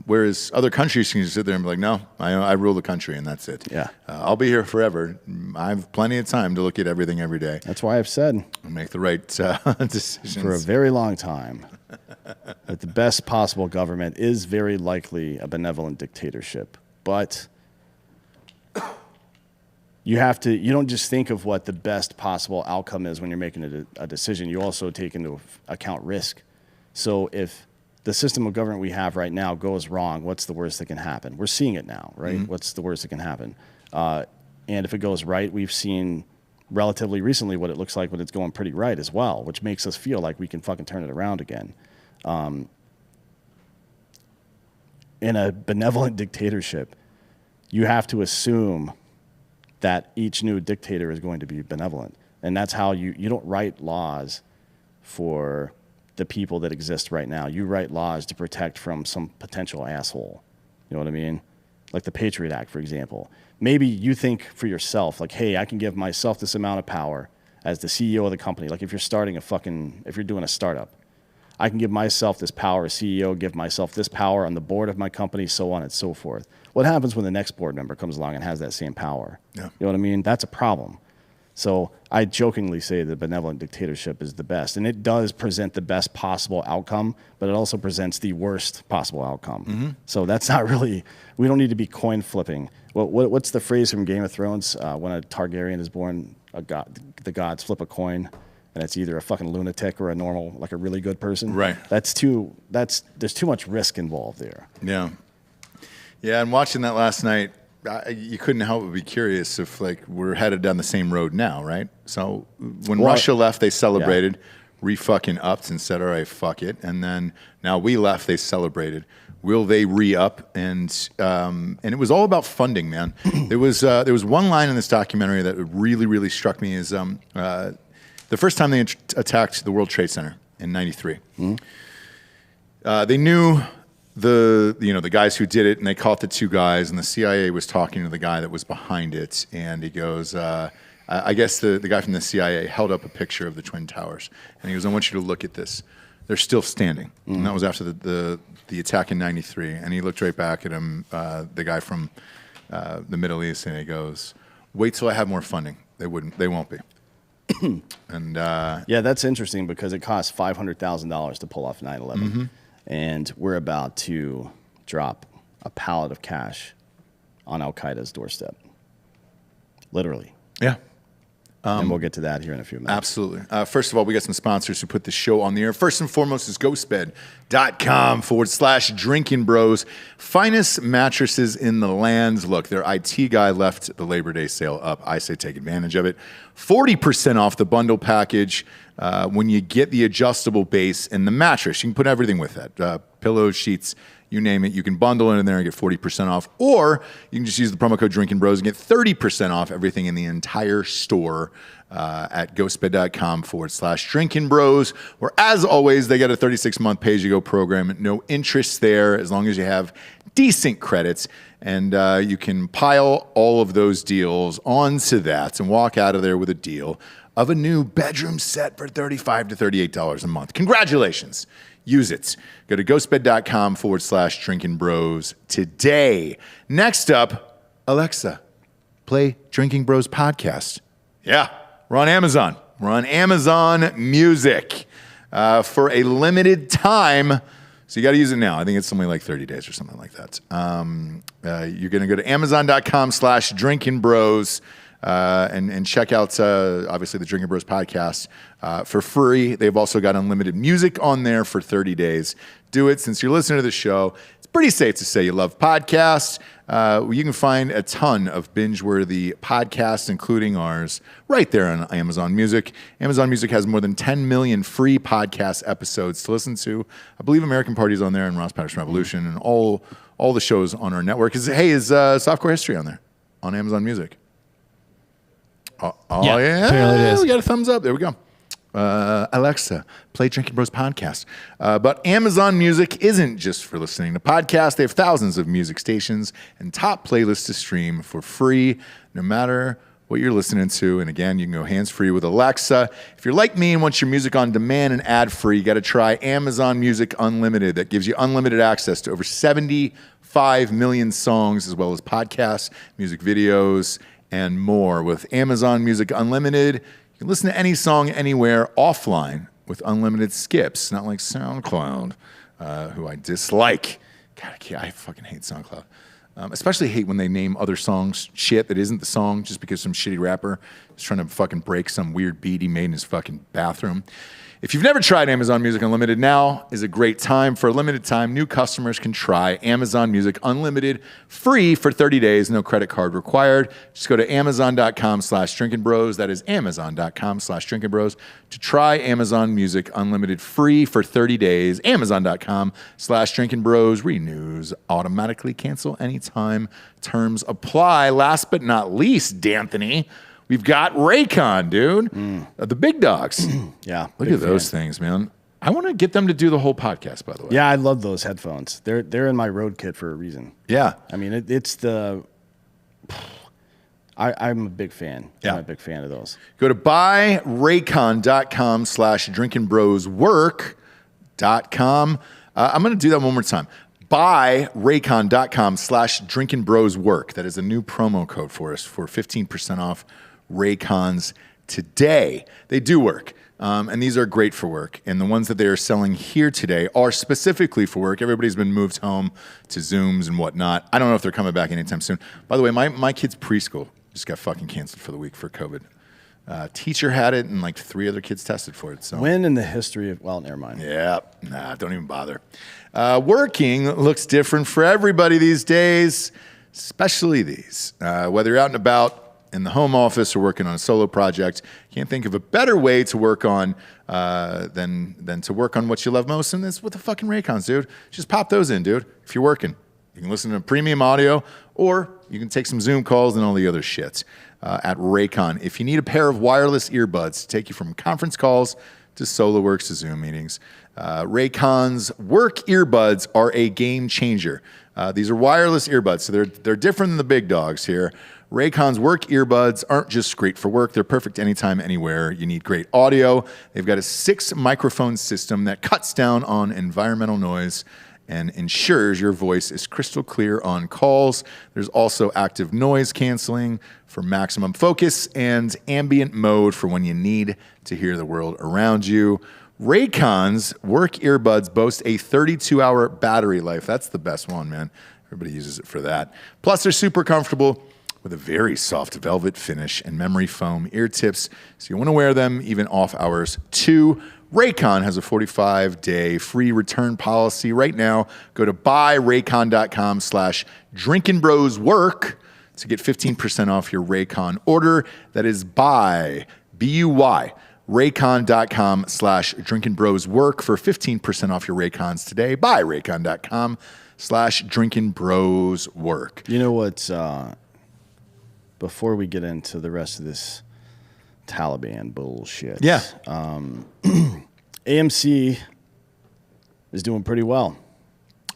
Whereas other countries can just sit there and be like, no, I rule the country and that's it. Yeah. I'll be here forever. I have plenty of time to look at everything every day. That's why I've said and make the right decisions. For a very long time that the best possible government is very likely a benevolent dictatorship. But you don't just think of what the best possible outcome is when you're making a decision. You also take into account risk. So if the system of government we have right now goes wrong, what's the worst that can happen? We're seeing it now, right? What's the worst that can happen? And if it goes right, we've seen relatively recently what it looks like when it's going pretty right as well, which makes us feel like we can fucking turn it around again. In a benevolent dictatorship, you have to assume that each new dictator is going to be benevolent. And that's how you don't write laws for the people that exist right now. You write laws to protect from some potential asshole. You know what I mean? Like the Patriot Act, for example. Maybe you think for yourself, like, hey, I can give myself this amount of power as the CEO of the company. Like if you're doing a startup, I can give myself this power as CEO, give myself this power on the board of my company, so on and so forth. What happens when the next board member comes along and has that same power? Yeah. You know what I mean? That's a problem. So I jokingly say that benevolent dictatorship is the best. And it does present the best possible outcome, but it also presents the worst possible outcome. So that's not really, we don't need to be coin flipping. What's the phrase from Game of Thrones? When a Targaryen is born, the gods flip a coin, and it's either a fucking lunatic or a normal, like a really good person. Right. There's too much risk involved there. Yeah. Yeah, and watching that last night, you couldn't help but be curious if we're headed down the same road now, right? So when Russia left, they celebrated, re-fucking upped and said, all right, fuck it. And then now we left, they celebrated. Will they re-up? And it was all about funding, man. There was one line in this documentary that really, really struck me is the first time they attacked the World Trade Center in '93. They knew the guys who did it, and they caught the 2 guys, and the CIA was talking to the guy that was behind it, and he goes, I guess the guy from the CIA held up a picture of the Twin Towers, and he goes, I want you to look at this. They're still standing. And that was after the attack in '93, and he looked right back at him, the guy from the Middle East, and he goes, wait till I have more funding. They won't be. And yeah, that's interesting because it cost $500,000 to pull off 9/11. And we're about to drop a pallet of cash on Al-Qaeda's doorstep. Literally. Yeah. And we'll get to that here in a few minutes. Absolutely. First of all, we got some sponsors who put the show on the air. First and foremost is ghostbed.com/drinking bros. Finest mattresses in the land. Look, their IT guy left the Labor Day sale up. I say take advantage of it. 40% off the bundle package when you get the adjustable base and the mattress. You can put everything with that. Pillows, sheets, you name it. You can bundle it in there and get 40% off. Or you can just use the promo code Drinkin' Bros and get 30% off everything in the entire store at ghostbed.com/Drinkin' Bros, where, as always, they got a 36-month pay-as-you-go program. No interest there as long as you have decent credits. And you can pile all of those deals onto that and walk out of there with a deal of a new bedroom set for $35 to $38 a month. Congratulations. Use it. Go to ghostbed.com/Drinkin' Bros today. Next up, Alexa, play Drinking Bros podcast. Yeah, we're on Amazon. We're on Amazon Music. for a limited time. So you got to use it now. I think it's something like 30 days or something like that. You're going to go to Amazon.com/drinkinbros and check out, obviously, the Drinkin' Bros podcast for free. They've also got unlimited music on there for 30 days. Do it since you're listening to the show. It's pretty safe to say you love podcasts. You can find a ton of binge-worthy podcasts, including ours, right there on Amazon Music. Amazon Music has more than 10 million free podcast episodes to listen to. I believe American Party's on there and Ross Patterson Revolution and all the shows on our network. Is Softcore History on there on Amazon Music? Yeah, apparently it is. We got a thumbs up. There we go. Alexa, play Drinkin' Bros podcast. But Amazon Music isn't just for listening to podcasts. They have thousands of music stations and top playlists to stream for free, no matter what you're listening to. And again, you can go hands-free with Alexa. If you're like me and want your music on demand and ad-free, you got to try Amazon Music Unlimited. That gives you unlimited access to over 75 million songs, as well as podcasts, music videos, and more. With Amazon Music Unlimited, you can listen to any song anywhere offline with unlimited skips, not like SoundCloud, who I dislike. God, I fucking hate SoundCloud. Especially hate when they name other songs shit that isn't the song just because some shitty rapper is trying to fucking break some weird beat he made in his fucking bathroom. If you've never tried Amazon Music Unlimited, now is a great time. For a limited time, new customers can try Amazon Music Unlimited free for 30 days, no credit card required. Just go to Amazon.com/drinkinbros. That is Amazon.com/drinkinbros to try Amazon Music Unlimited free for 30 days. Amazon.com/drinkinbros. Renews automatically. Cancel anytime. Terms apply. Last but not least, D'Anthony, we've got Raycon, dude. The big dogs. Yeah. Look at those things, man. I want to get them to do the whole podcast, by the way. Yeah, I love those headphones. They're in my road kit for a reason. Yeah. I mean, it's the... I'm a big fan. Yeah. I'm a big fan of those. Go to buyraycon.com/drinkinbroswork.com. I'm going to do that one more time. Buyraycon.com/drinkinbroswork. That is a new promo code for us for 15% off Raycons today. They do work. And these are great for work. And the ones that they are selling here today are specifically for work. Everybody's been moved home to Zooms and whatnot. I don't know if they're coming back anytime soon. By the way, my kid's preschool just got fucking canceled for the week for COVID. Teacher had it and like 3 other kids tested for it. So When in the history of... Well, never mind. yeah, don't even bother. Working looks different for everybody these days, especially these. Whether you're out and about in the home office or working on a solo project, can't think of a better way to work on than to work on what you love most, and that's with the fucking Raycons, dude. Just pop those in, dude. If you're working, you can listen to premium audio, or you can take some Zoom calls and all the other shit at Raycon. If you need a pair of wireless earbuds to take you from conference calls to solo works to Zoom meetings, Raycon's work earbuds are a game changer. These are wireless earbuds, so they're different than the big dogs here. Raycon's work earbuds aren't just great for work. They're perfect anytime, anywhere. You need great audio. They've got a 6-microphone system that cuts down on environmental noise and ensures your voice is crystal clear on calls. There's also active noise canceling for maximum focus and ambient mode for when you need to hear the world around you. Raycon's work earbuds boast a 32-hour battery life. That's the best one, man. Everybody uses it for that. Plus, they're super comfortable with a very soft velvet finish and memory foam ear tips, so you want to wear them even off hours too. Raycon has a 45-day free return policy right now. Go to buyraycon.com/drinkinbroswork to get 15% off your Raycon order. That is buy, B-U-Y, raycon.com/drinkinbroswork for 15% off your Raycons today. Buy raycon.com/drinkinbroswork. You know what? Before we get into the rest of this Taliban bullshit, Yeah. AMC is doing pretty well.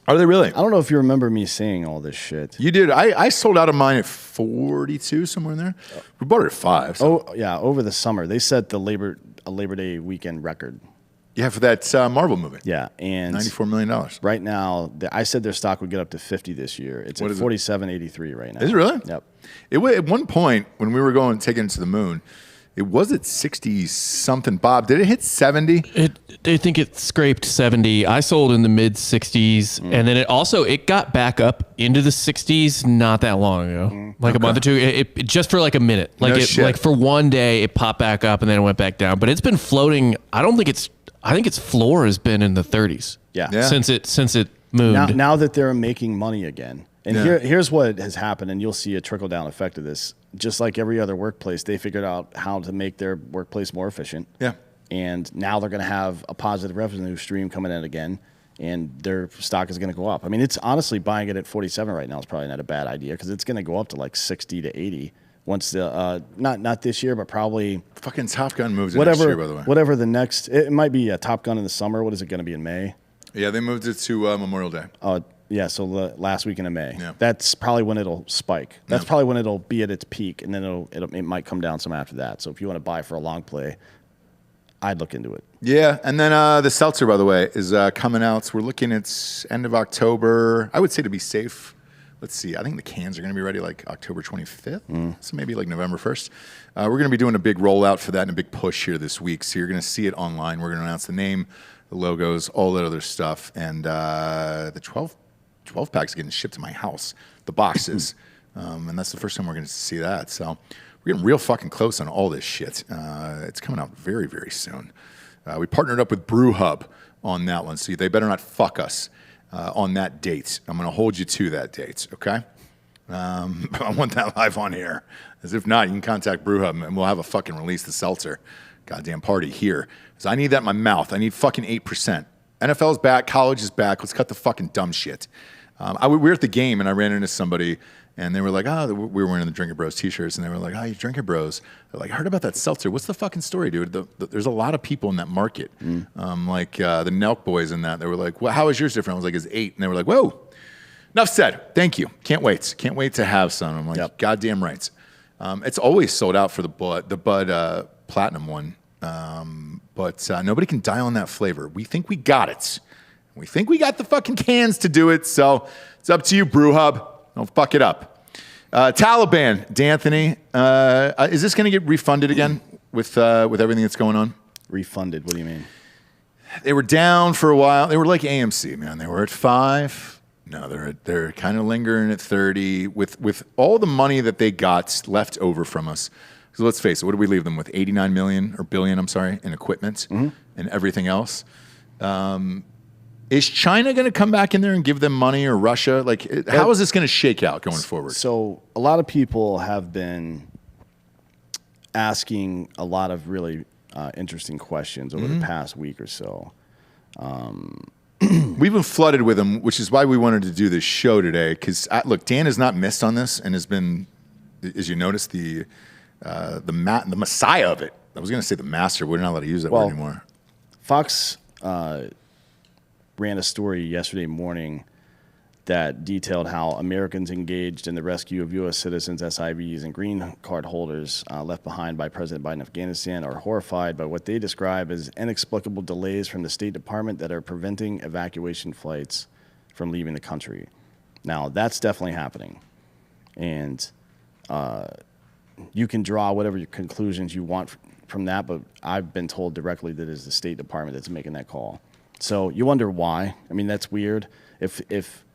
Are they really? I don't know if you remember me saying all this shit. You did. I sold out of mine at 42, somewhere in there. We bought it at 5. So. Oh, yeah, over the summer. They set a Labor Day weekend record. Yeah, for that Marvel movie. Yeah, and $94 million. right now, I said their stock would get up to 50 this year. It's at 47.83 right now. Is it really? Yep. At one point, when we were taking it to the moon, It was at 60 something. Bob, did it hit 70? I think it scraped 70. I sold in the mid 60s, and then it got back up into the 60s not that long ago, like a month or two. It just for like a minute, like for one day, it popped back up and then it went back down. But it's been floating. I think its floor has been in the 30s. Yeah. Since it moved. Now that they're making money again. And here's what has happened, and you'll see a trickle-down effect of this. Just like every other workplace, they figured out how to make their workplace more efficient. Yeah. And now they're going to have a positive revenue stream coming in again, and their stock is going to go up. I mean, it's honestly buying it at 47 right now is probably not a bad idea because it's going to go up to like 60 to 80 once the not this year, but probably fucking Top Gun moves next year, by the way. Whatever the next, it might be a Top Gun in the summer. What is it going to be in May? Yeah, they moved it to Memorial Day. Yeah, so the last weekend of May. Yeah. That's probably when it'll spike. That's probably when it'll be at its peak, and then it might come down some after that. So if you want to buy for a long play, I'd look into it. Yeah, and then the seltzer, by the way, is coming out. So we're looking at end of October. I would say to be safe, let's see. I think the cans are going to be ready like October 25th, so maybe like November 1st. We're going to be doing a big rollout for that and a big push here this week. So you're going to see it online. We're going to announce the name, the logos, all that other stuff, and the 12 packs getting shipped to my house, the boxes. And that's the first time we're going to see that. So we're getting real fucking close on all this shit. It's coming out very, very soon. We partnered up with Brew Hub on that one. So they better not fuck us on that date. I'm going to hold you to that date, okay? I want that live on here. As if not, you can contact Brew Hub and we'll have a fucking release the seltzer goddamn party here. Because I need that in my mouth. I need fucking 8%. NFL's back. College is back. Let's cut the fucking dumb shit. We were at the game, and I ran into somebody, and they were like, we were wearing the Drinkin Bros t-shirts, and they were like, you Drinkin Bros. They're like, I heard about that seltzer. What's the fucking story, dude? There's a lot of people in that market. Like the Nelk boys in that. They were like, well, how is yours different? I was like, it's 8. And they were like, whoa. Enough said. Thank you. Can't wait. Can't wait to have some. I'm like, goddamn right. It's always sold out for the Bud Platinum one. But nobody can dial on that flavor. We think we got it. We think we got the fucking cans to do it. So it's up to you, Brew Hub. Don't fuck it up. Taliban, D'Anthony. Is this going to get refunded again with everything that's going on? Refunded? What do you mean? They were down for a while. They were like AMC, man. They were at 5. No, they're kind of lingering at 30 with all the money that they got left over from us. So let's face it, what did we leave them with? 89 million or billion, I'm sorry, in equipment and everything else. Is China going to come back in there and give them money, or Russia? Like, how is this going to shake out going forward? So a lot of people have been asking a lot of really interesting questions over the past week or so. We've been flooded with them, which is why we wanted to do this show today. Because, look, Dan has not missed on this and has been, as you notice, the messiah of it. I was going to say the master. We're not allowed to use that word anymore. Fox ran a story yesterday morning that detailed how Americans engaged in the rescue of U.S. citizens, SIVs, and green card holders left behind by President Biden in Afghanistan are horrified by what they describe as inexplicable delays from the State Department that are preventing evacuation flights from leaving the country. Now, that's definitely happening. And you can draw whatever conclusions you want from that, but I've been told directly that it's the State Department that's making that call. So you wonder why. I mean, that's weird. If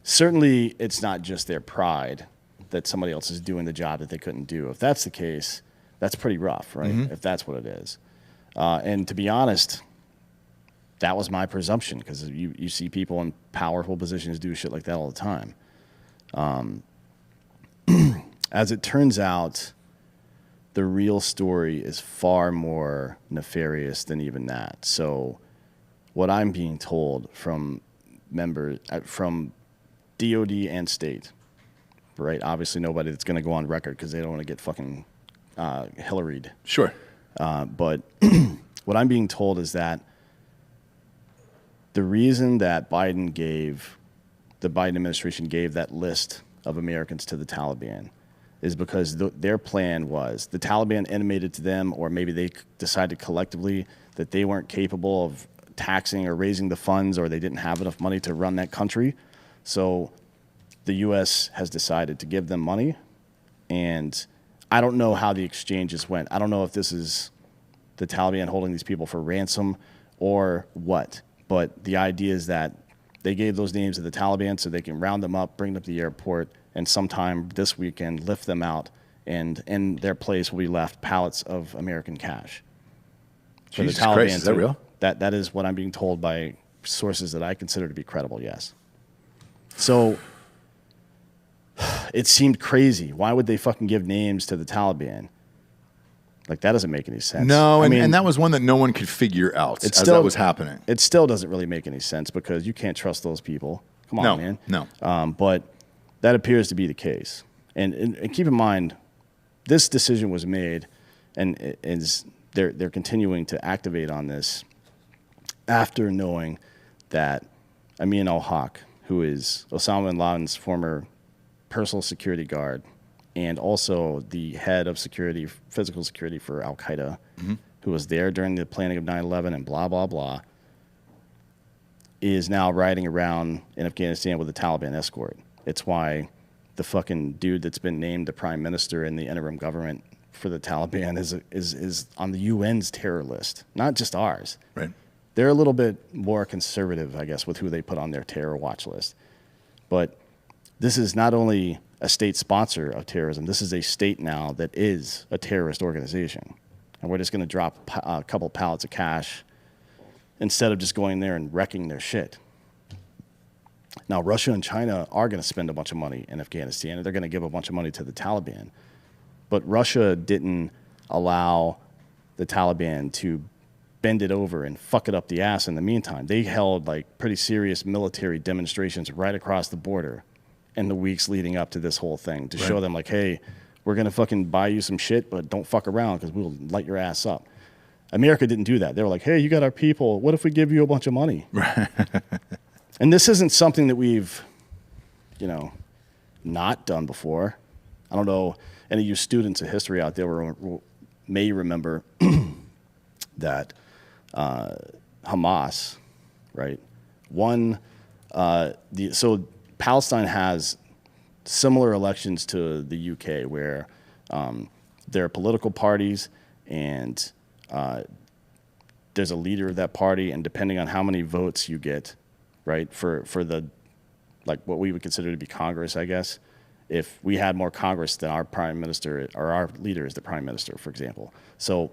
certainly it's not just their pride that somebody else is doing the job that they couldn't do. If that's the case, that's pretty rough, right? If that's what it is. And to be honest, that was my presumption, because you see people in powerful positions do shit like that all the time. As it turns out, the real story is far more nefarious than even that. So what I'm being told from members, from DOD and state, right? Obviously nobody that's going to go on record because they don't want to get fucking Hillaried. Sure. But what I'm being told is that the reason that the Biden administration gave that list of Americans to the Taliban is because their plan was the Taliban intimated to them, or maybe they decided collectively that they weren't capable of taxing or raising the funds, or they didn't have enough money to run that country. So the U.S. has decided to give them money. And I don't know how the exchanges went. I don't know if this is the Taliban holding these people for ransom or what. But the idea is that they gave those names to the Taliban so they can round them up, bring them to the airport, and sometime this weekend lift them out, and in their place will be left pallets of American cash. For Jesus the Taliban, Christ, is that real? That is what I'm being told by sources that I consider to be credible, yes. So it seemed crazy. Why would they fucking give names to the Taliban? Like, that doesn't make any sense. No, and that was one that no one could figure out as that was happening. It still doesn't really make any sense because you can't trust those people. Come on, man. No. But that appears to be the case. And keep in mind, this decision was made, and they're continuing to activate on this after knowing that Amin al-Haq, who is Osama bin Laden's former personal security guard, and also the head of security, physical security for Al-Qaeda, who was there during the planning of 9/11 and blah, blah, blah, is now riding around in Afghanistan with a Taliban escort. It's why the fucking dude that's been named the prime minister in the interim government for the Taliban is on the UN's terror list, not just ours. Right. They're a little bit more conservative, I guess, with who they put on their terror watch list. But this is not only a state sponsor of terrorism, this is a state now that is a terrorist organization. And we're just going to drop a couple pallets of cash instead of just going there and wrecking their shit. Now, Russia and China are going to spend a bunch of money in Afghanistan, and they're going to give a bunch of money to the Taliban. But Russia didn't allow the Taliban to bend it over and fuck it up the ass in the meantime. They held like pretty serious military demonstrations right across the border in the weeks leading up to this whole thing to show them like, hey, we're going to fucking buy you some shit, but don't fuck around because we'll light your ass up. America didn't do that. They were like, hey, you got our people. What if we give you a bunch of money? And this isn't something that we've, not done before. I don't know, any of you students of history out there may remember that Hamas, right, so Palestine has similar elections to the UK where there are political parties and there's a leader of that party, and depending on how many votes you get, right, for the, like what we would consider to be Congress, I guess, if we had more Congress than our prime minister or our leader is the prime minister, for example. So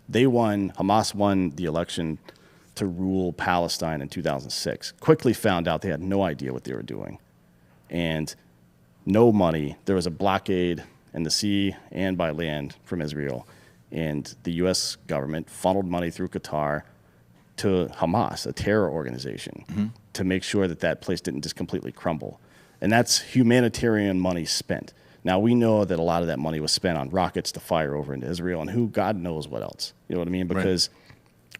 Hamas won the election to rule Palestine in 2006. Quickly found out they had no idea what they were doing. And no money. There was a blockade in the sea and by land from Israel. And the U.S. government funneled money through Qatar to Hamas, a terror organization, to make sure that place didn't just completely crumble. And that's humanitarian money spent. Now, we know that a lot of that money was spent on rockets to fire over into Israel and who God knows what else. You know what I mean? Because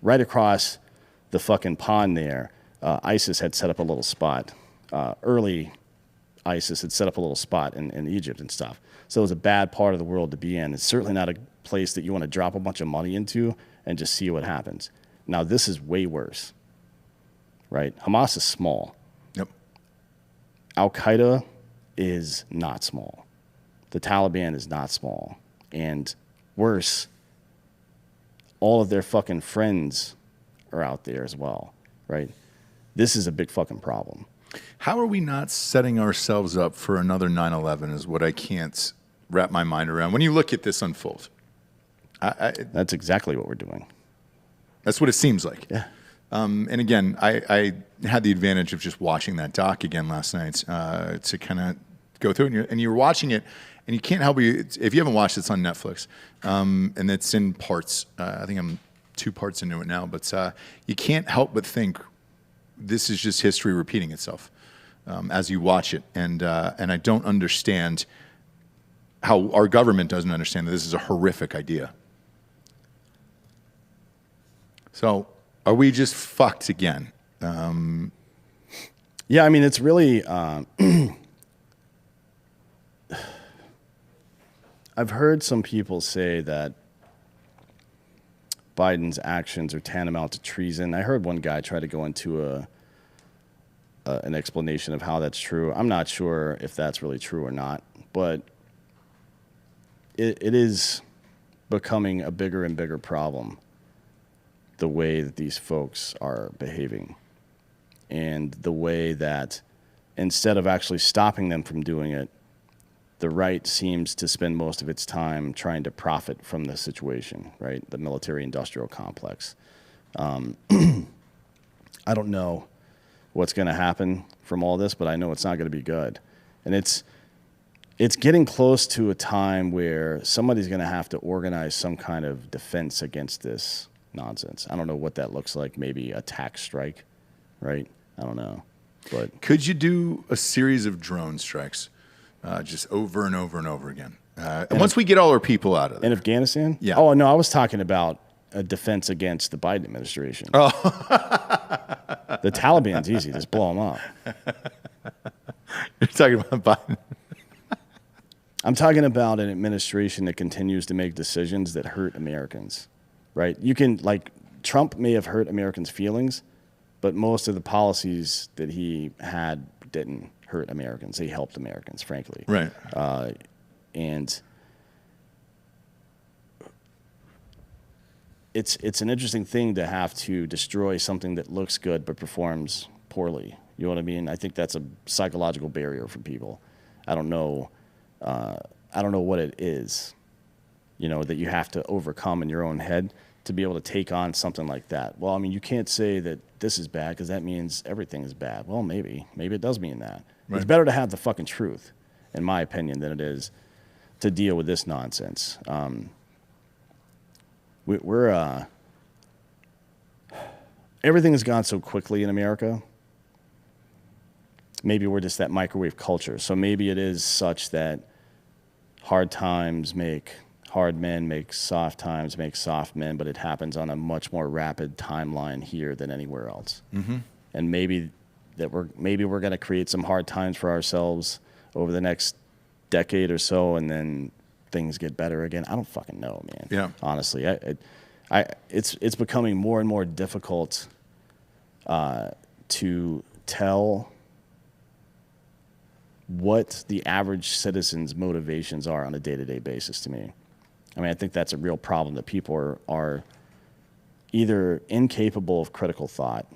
right across the fucking pond there, ISIS had set up a little spot. Early ISIS had set up a little spot in Egypt and stuff. So it was a bad part of the world to be in. It's certainly not a place that you want to drop a bunch of money into and just see what happens. Now, this is way worse, right? Hamas is small. Yep. Al-Qaeda is not small. The Taliban is not small. And worse, all of their fucking friends are out there as well, right? This is a big fucking problem. How are we not setting ourselves up for another 9/11 is what I can't wrap my mind around. When you look at this unfold. That's exactly what we're doing. That's what it seems like. Yeah. And again, I had the advantage of just watching that doc again last night to kind of go through it. And you're watching it, and you can't help it. If you haven't watched it, it's on Netflix. And it's in parts. I think I'm 2 parts into it now. But you can't help but think this is just history repeating itself as you watch it. And I don't understand how our government doesn't understand that this is a horrific idea. So are we just fucked again? Yeah, I mean, it's really... I've heard some people say that Biden's actions are tantamount to treason. I heard one guy try to go into an explanation of how that's true. I'm not sure if that's really true or not, but it is becoming a bigger and bigger problem, the way that these folks are behaving, and the way that instead of actually stopping them from doing it, the right seems to spend most of its time trying to profit from the situation, right? The military-industrial complex. I don't know what's going to happen from all this, but I know it's not going to be good. And it's getting close to a time where somebody's going to have to organize some kind of defense against this nonsense. I don't know what that looks like. Maybe a tax strike, right? I don't know. But could you do a series of drone strikes just over and over and over again? And once we get all our people out of there. In Afghanistan? Yeah. Oh, no, I was talking about a defense against the Biden administration. Oh. The Taliban's easy. Just blow them up. You're talking about Biden. I'm talking about an administration that continues to make decisions that hurt Americans, right? You can, like, Trump may have hurt Americans' feelings, but most of the policies that he had didn't hurt Americans. They helped Americans, frankly. Right. And it's an interesting thing to have to destroy something that looks good but performs poorly. You know what I mean? I think that's a psychological barrier for people. I don't know what it is, you know, that you have to overcome in your own head to be able to take on something like that. Well, I mean, you can't say that this is bad because that means everything is bad. Well, maybe it does mean that. Right. It's better to have the fucking truth, in my opinion, than it is to deal with this nonsense. Everything has gone so quickly in America. Maybe we're just that microwave culture. So maybe it is such that hard times make hard men, make soft times make soft men, but it happens on a much more rapid timeline here than anywhere else. Mm-hmm. And maybe we're going to create some hard times for ourselves over the next decade or so, and then things get better again. I don't fucking know, man. Yeah. Honestly, it's becoming more and more difficult to tell what the average citizen's motivations are on a day-to-day basis to me. I mean, I think that's a real problem, that people are either incapable of critical thought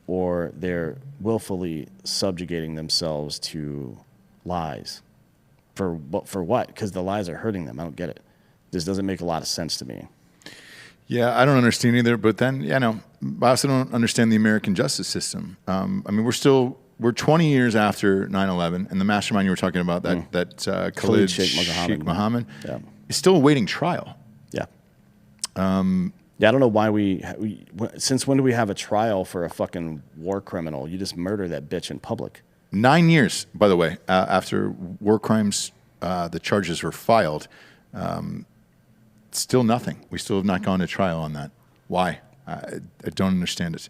or they're willfully subjugating themselves to lies. For what? Because the lies are hurting them. I don't get it. This doesn't make a lot of sense to me. Yeah, I don't understand either. But then, I also don't understand the American justice system. I mean, we're 20 years after 9/11, and the mastermind you were talking about, that Khalid Sheikh Mohammed, yeah, is still awaiting trial. Yeah. Yeah, I don't know why since when do we have a trial for a fucking war criminal? You just murder that bitch in public. 9 years, by the way, after war crimes, the charges were filed. Still nothing. We still have not gone to trial on that. Why? I don't understand it.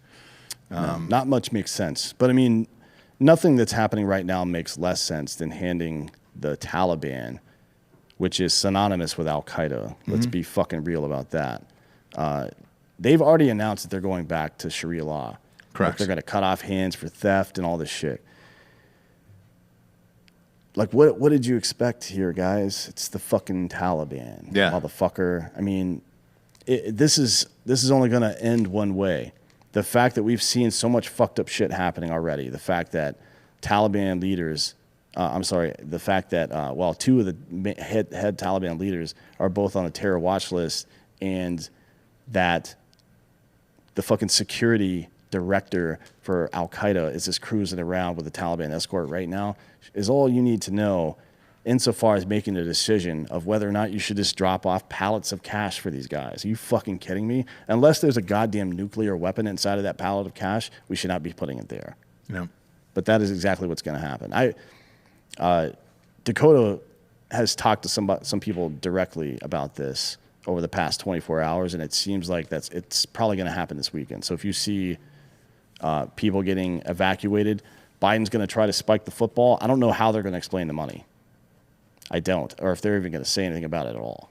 No, not much makes sense. But I mean, nothing that's happening right now makes less sense than handing the Taliban, which is synonymous with Al-Qaeda. Let's be fucking real about that. They've already announced that they're going back to Sharia law. Correct. Like they're going to cut off hands for theft and all this shit. Like, what did you expect here, guys? It's the fucking Taliban, yeah, motherfucker. I mean, this is only going to end one way. The fact that we've seen so much fucked up shit happening already, the fact that Taliban leaders, the fact that, two of the head Taliban leaders are both on the terror watch list, and that the fucking security director for Al-Qaeda is just cruising around with the Taliban escort right now, is all you need to know insofar as making a decision of whether or not you should just drop off pallets of cash for these guys. Are you fucking kidding me? Unless there's a goddamn nuclear weapon inside of that pallet of cash, we should not be putting it there. No. But that is exactly what's going to happen. Dakota has talked to some people directly about this over the past 24 hours, and it seems like it's probably going to happen this weekend. So if you see people getting evacuated, Biden's going to try to spike the football. I don't know how they're going to explain the money. I don't, or if they're even going to say anything about it at all.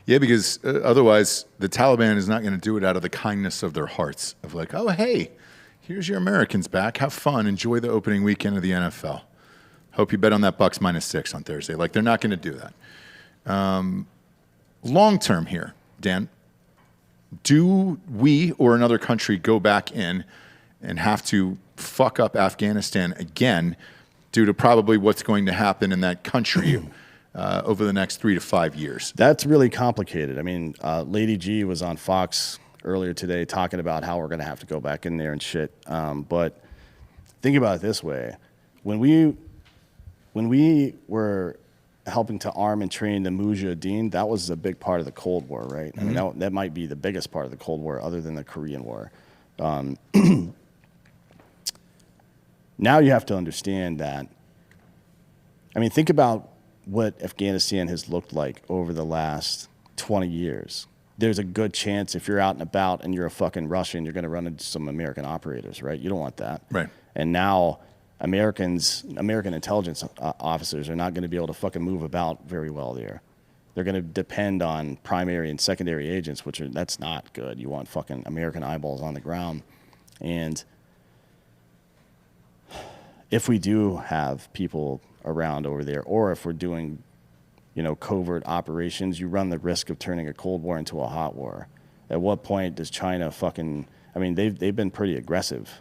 Yeah, because otherwise the Taliban is not going to do it out of the kindness of their hearts, of like, oh, hey, here's your Americans back. Have fun. Enjoy the opening weekend of the NFL. Hope you bet on that Bucks -6 on Thursday. Like, they're not going to do that. Long term here, Dan, do we or another country go back in and have to fuck up Afghanistan again due to probably what's going to happen in that country over the next 3 to 5 years? That's really complicated. I mean, Lady G was on Fox earlier today talking about how we're going to have to go back in there and shit. But think about it this way. When we were helping to arm and train the Mujahideen, that was a big part of the Cold War, right? I mean, that might be the biggest part of the Cold War other than the Korean War. Now you have to understand that, I mean, think about what Afghanistan has looked like over the last 20 years. There's a good chance if you're out and about and you're a fucking Russian, you're going to run into some American operators, right? You don't want that. Right. And now American intelligence officers are not going to be able to fucking move about very well there. They're going to depend on primary and secondary agents, that's not good. You want fucking American eyeballs on the ground. And if we do have people around over there, or if we're doing, covert operations, you run the risk of turning a Cold War into a hot war. At what point does China they've been pretty aggressive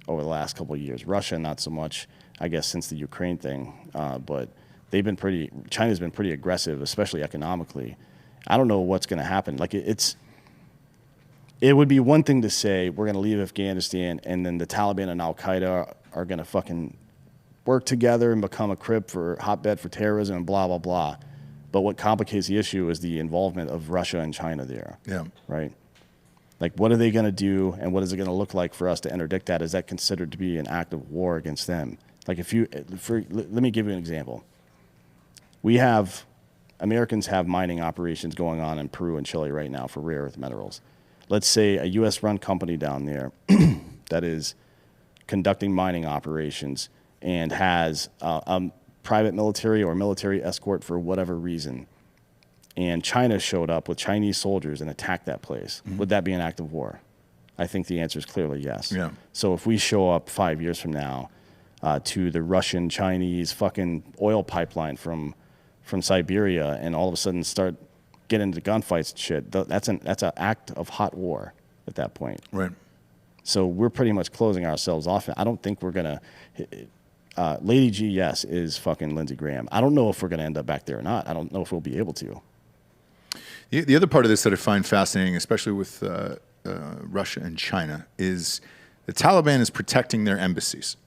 over the last couple of years. Russia, not so much, I guess, since the Ukraine thing, but China's been pretty aggressive, especially economically. I don't know what's going to happen. Like it would be one thing to say we're going to leave Afghanistan and then the Taliban and Al-Qaeda are going to fucking work together and become a hotbed for terrorism and blah, blah, blah. But what complicates the issue is the involvement of Russia and China there. Yeah. Right? Like, what are they going to do and what is it going to look like for us to interdict that? Is that considered to be an act of war against them? Like, let me give you an example. Americans have mining operations going on in Peru and Chile right now for rare earth minerals. Let's say a U.S.-run company down there that is conducting mining operations and has a private military or military escort for whatever reason, and China showed up with Chinese soldiers and attacked that place. Mm-hmm. Would that be an act of war? I think the answer is clearly yes. Yeah. So if we show up 5 years from now to the Russian-Chinese fucking oil pipeline from Siberia and all of a sudden start getting into gunfights and shit, that's an act of hot war at that point. Right. So we're pretty much closing ourselves off. I don't think we're going to... Lady G, yes, is fucking Lindsey Graham. I don't know if we're going to end up back there or not. I don't know if we'll be able to. The other part of this that I find fascinating, especially with Russia and China, is the Taliban is protecting their embassies.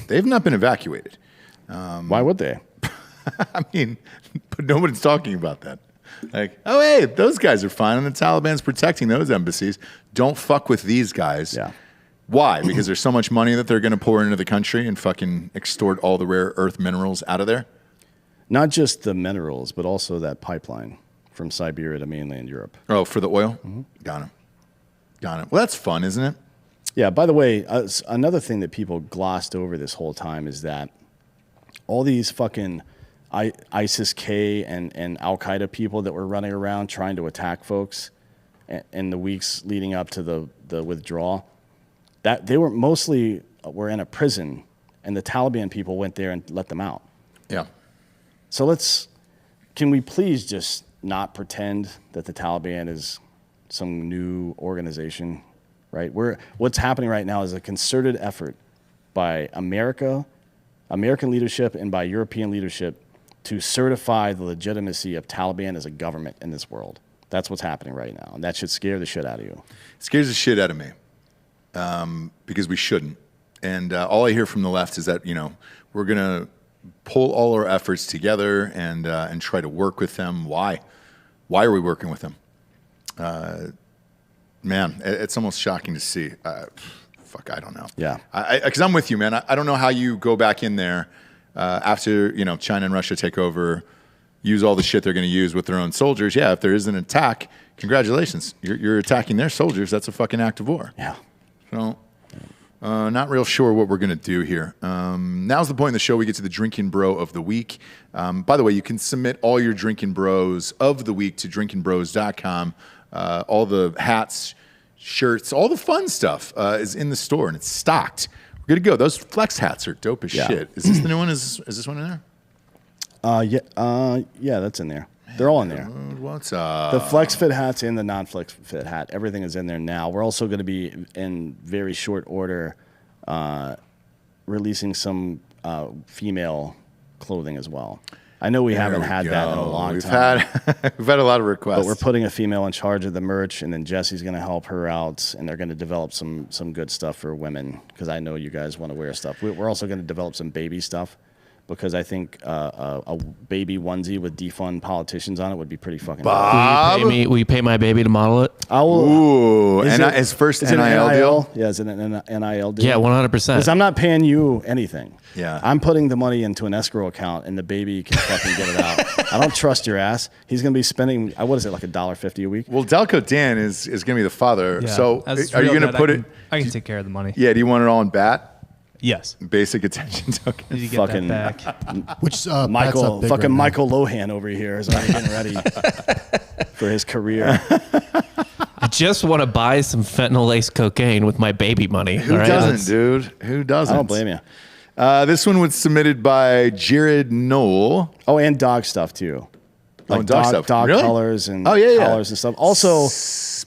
They've not been evacuated. Why would they? I mean, but nobody's talking about that. Like, oh, hey, those guys are fine, and the Taliban's protecting those embassies. Don't fuck with these guys. Yeah. Why? Because there's so much money that they're going to pour into the country and fucking extort all the rare earth minerals out of there? Not just the minerals, but also that pipeline from Siberia to mainland Europe. Oh, for the oil? Mm-hmm. Got it. Well, that's fun, isn't it? Yeah, by the way, another thing that people glossed over this whole time is that all these fucking ISIS-K and Al-Qaeda people that were running around trying to attack folks in the weeks leading up to the withdrawal, that they were mostly in a prison, and the Taliban people went there and let them out. Yeah. So can we please just not pretend that the Taliban is some new organization, right? What's happening right now is a concerted effort by American leadership and by European leadership to certify the legitimacy of Taliban as a government in this world. That's what's happening right now, and that should scare the shit out of you. It scares the shit out of me. Because we shouldn't. And all I hear from the left is that, we're going to pull all our efforts together and try to work with them. Why? Why are we working with them? Man, it's almost shocking to see. Fuck, I don't know. Yeah. Because I'm with you, man. I don't know how you go back in there after, China and Russia take over, use all the shit they're going to use with their own soldiers. Yeah, if there is an attack, congratulations. You're attacking their soldiers. That's a fucking act of war. Yeah. So, not real sure what we're going to do here. Now's the point in the show we get to the Drinkin' Bro of the Week. By the way, you can submit all your Drinkin' Bros of the Week to drinkinbros.com. All the hats, shirts, all the fun stuff is in the store, and it's stocked. We're good to go. Those flex hats are dope as shit. Is this the new one? Is this one in there? Yeah, that's in there. They're all in there. What's up? The flex fit hats and the non-flex fit hat, everything is in there now. We're also going to be in very short order releasing some female clothing as well. I know we haven't had that in a long time. We've had a lot of requests. But we're putting a female in charge of the merch, and then Jesse's going to help her out, and they're going to develop some good stuff for women because I know you guys want to wear stuff. We're also going to develop some baby stuff because I think a baby onesie with defund politicians on it would be pretty fucking Bob? Will you pay my baby to model it? I will. Ooh, his first NIL deal? Yeah, is it an NIL deal? Yeah, 100%. Because I'm not paying you anything. Yeah. I'm putting the money into an escrow account, and the baby can fucking get it out. I don't trust your ass. He's going to be spending, what is it, like $1.50 a week? Well, Delco Dan is going to be the father. Yeah, so are you going to put it? I can take care of the money. Yeah, do you want it all in bat? Yes. Basic attention token. Did you get Fucking that back? Which Michael, fucking right Michael Lohan over here is already getting ready for his career. I just want to buy some fentanyl-laced cocaine with my baby money. Who doesn't, dude? Who doesn't? I don't blame you. This one was submitted by Jared Knoll. Oh, and dog stuff too. Like dog stuff. Dog Really? colors and yeah. collars and stuff. Also,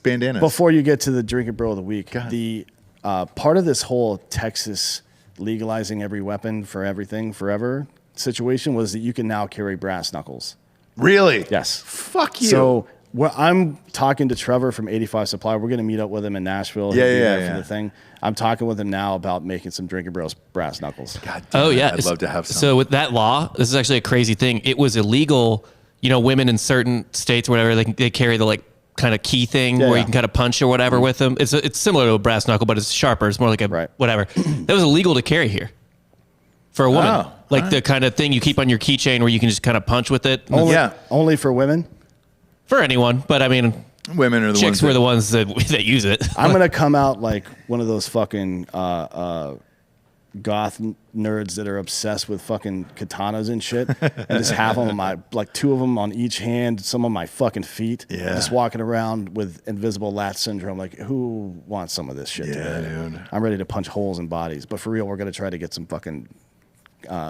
bandanas. before you get to the Drinkin' Bro of the Week, the part of this whole Texas legalizing every weapon for everything forever situation was that you can now carry brass knuckles. Really? Yes. Fuck you. So I'm talking to Trevor from 85 Supply. We're going to meet up with him in Nashville. He'll be there for the thing. I'm talking with him now about making some Drinkin' Bros brass knuckles. God damn Oh, yeah. I'd love to have some. So with that law, this is actually a crazy thing. It was illegal, women in certain states, whatever, they carry the kind of key thing where you can kind of punch or whatever with them. It's similar to a brass knuckle, but it's sharper. It's more like a whatever. That was illegal to carry here for a woman. Oh, the kind of thing you keep on your keychain where you can just kind of punch with it. Only for women? For anyone, but I mean, women are the chicks were the ones that use it. I'm going to come out like one of those fucking goth nerds that are obsessed with fucking katanas and shit, and just have them on my, like 2 of them on each hand, some on my fucking feet. Yeah. Just walking around with invisible lat syndrome. Like, who wants some of this shit? Yeah, today? dude. I'm ready to punch holes in bodies. But for real, we're going to try to get some fucking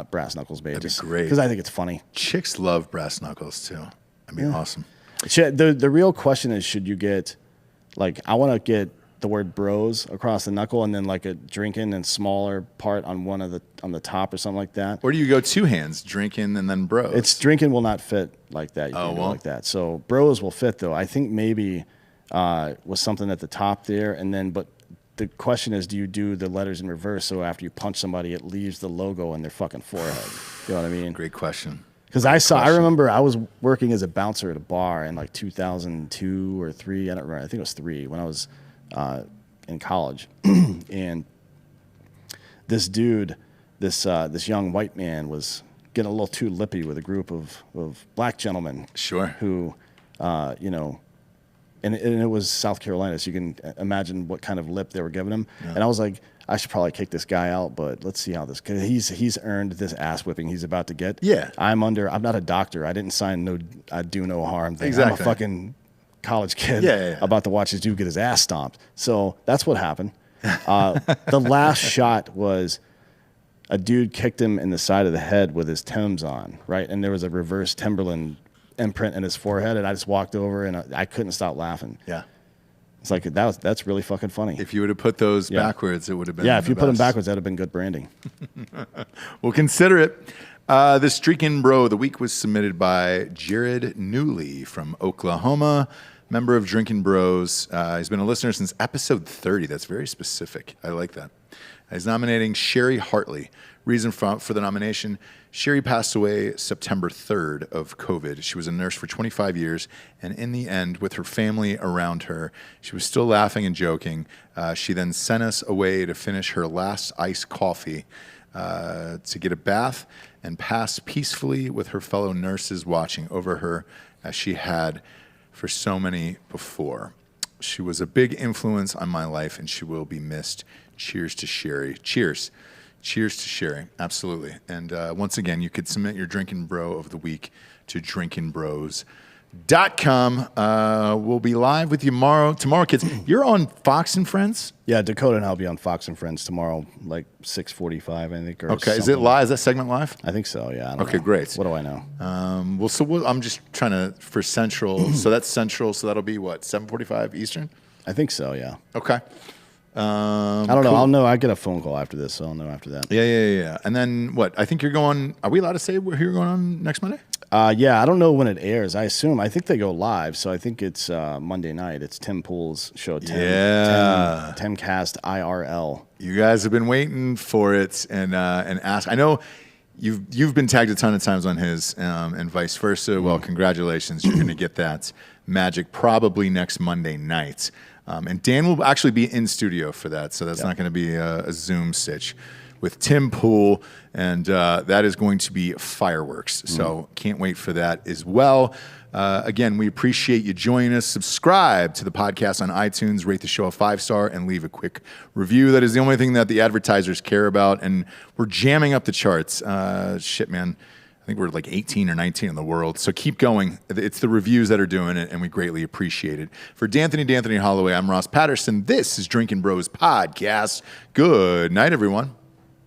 brass knuckles made. That'd be great. Because I think it's funny. Chicks love brass knuckles too. That'd be awesome. The real question is, should you get, I want to get the word bros across the knuckle and then like a drinking and smaller part on on the top or something like that. Or do you go 2 hands, drinking and then bros? It's drinking will not fit like that. You can go like that. So bros will fit though. I think maybe was something at the top there, and then but the question is, do you do the letters in reverse so after you punch somebody it leaves the logo on their fucking forehead? You know what I mean? Great question. Because I remember I was working as a bouncer at a bar in like 2002 or 3. I don't remember. I think it was 3 when I was in college. And this dude, this young white man was getting a little too lippy with a group of black gentlemen. Sure. Who, and it was South Carolina, so you can imagine what kind of lip they were giving him. Yeah. And I was like, I should probably kick this guy out, but let's see how this, because he's earned this ass whipping he's about to get. Yeah. I'm not a doctor. I didn't sign I do no harm thing. Exactly. I'm a fucking college kid about to watch this dude get his ass stomped. So that's what happened. The last shot was a dude kicked him in the side of the head with his Timbs on, right? And there was a reverse Timberland imprint in his forehead, and I just walked over and I couldn't stop laughing. Yeah. It's like that's really fucking funny. If you would have put those backwards, it would have been if you put them backwards, that'd have been good branding. We'll consider it. This Drinkin' Bro of the Week was submitted by Jared Newley from Oklahoma, member of Drinkin' Bros. He's been a listener since episode 30. That's very specific. I like that. He's nominating Sherry Hartley. Reason for the nomination: Sherry passed away September 3rd of COVID. She was a nurse for 25 years, and in the end, with her family around her, she was still laughing and joking. She then sent us away to finish her last iced coffee, to get a bath and pass peacefully with her fellow nurses watching over her as she had for so many before. She was a big influence on my life, and she will be missed. Cheers to Sherry. Cheers. Cheers to Sherry. Absolutely. And once again, you could submit your Drinkin' Bro of the Week to We'll be live with you tomorrow, kids. You're on Fox and Friends? Yeah, Dakota and I'll be on Fox and Friends tomorrow, like 6:45, I think. Or okay, is it live? Is that segment live? I think so, yeah. I don't Okay, know. great. What do I know? I'm just trying to, for Central, so that's Central, so that'll be what, 7:45 Eastern? I think so, yeah. Okay. I don't know. Cool. I'll know. I get a phone call after this, so I'll know after that. Yeah. And then what? I think you're going, are we allowed to say who you're going on next Monday? Yeah, I don't know when it airs. I think they go live, so I think it's Monday night. It's Tim Pool's show. Timcast IRL. You guys have been waiting for it and ask. I know you've been tagged a ton of times on his and vice versa. Well, congratulations. You're going to get that magic probably next Monday night. And Dan will actually be in studio for that, so that's not going to be a Zoom sitch with Tim Pool, and that is going to be fireworks. So can't wait for that as well. Again, we appreciate you joining us. Subscribe to the podcast on iTunes, rate the show a 5-star, and leave a quick review. That is the only thing that the advertisers care about, and we're jamming up the charts. Shit, man. I think we're like 18 or 19 in the world. So keep going. It's the reviews that are doing it, and we greatly appreciate it. For D'Anthony Holloway, I'm Ross Patterson. This is Drinkin' Bros Podcast. Good night, everyone.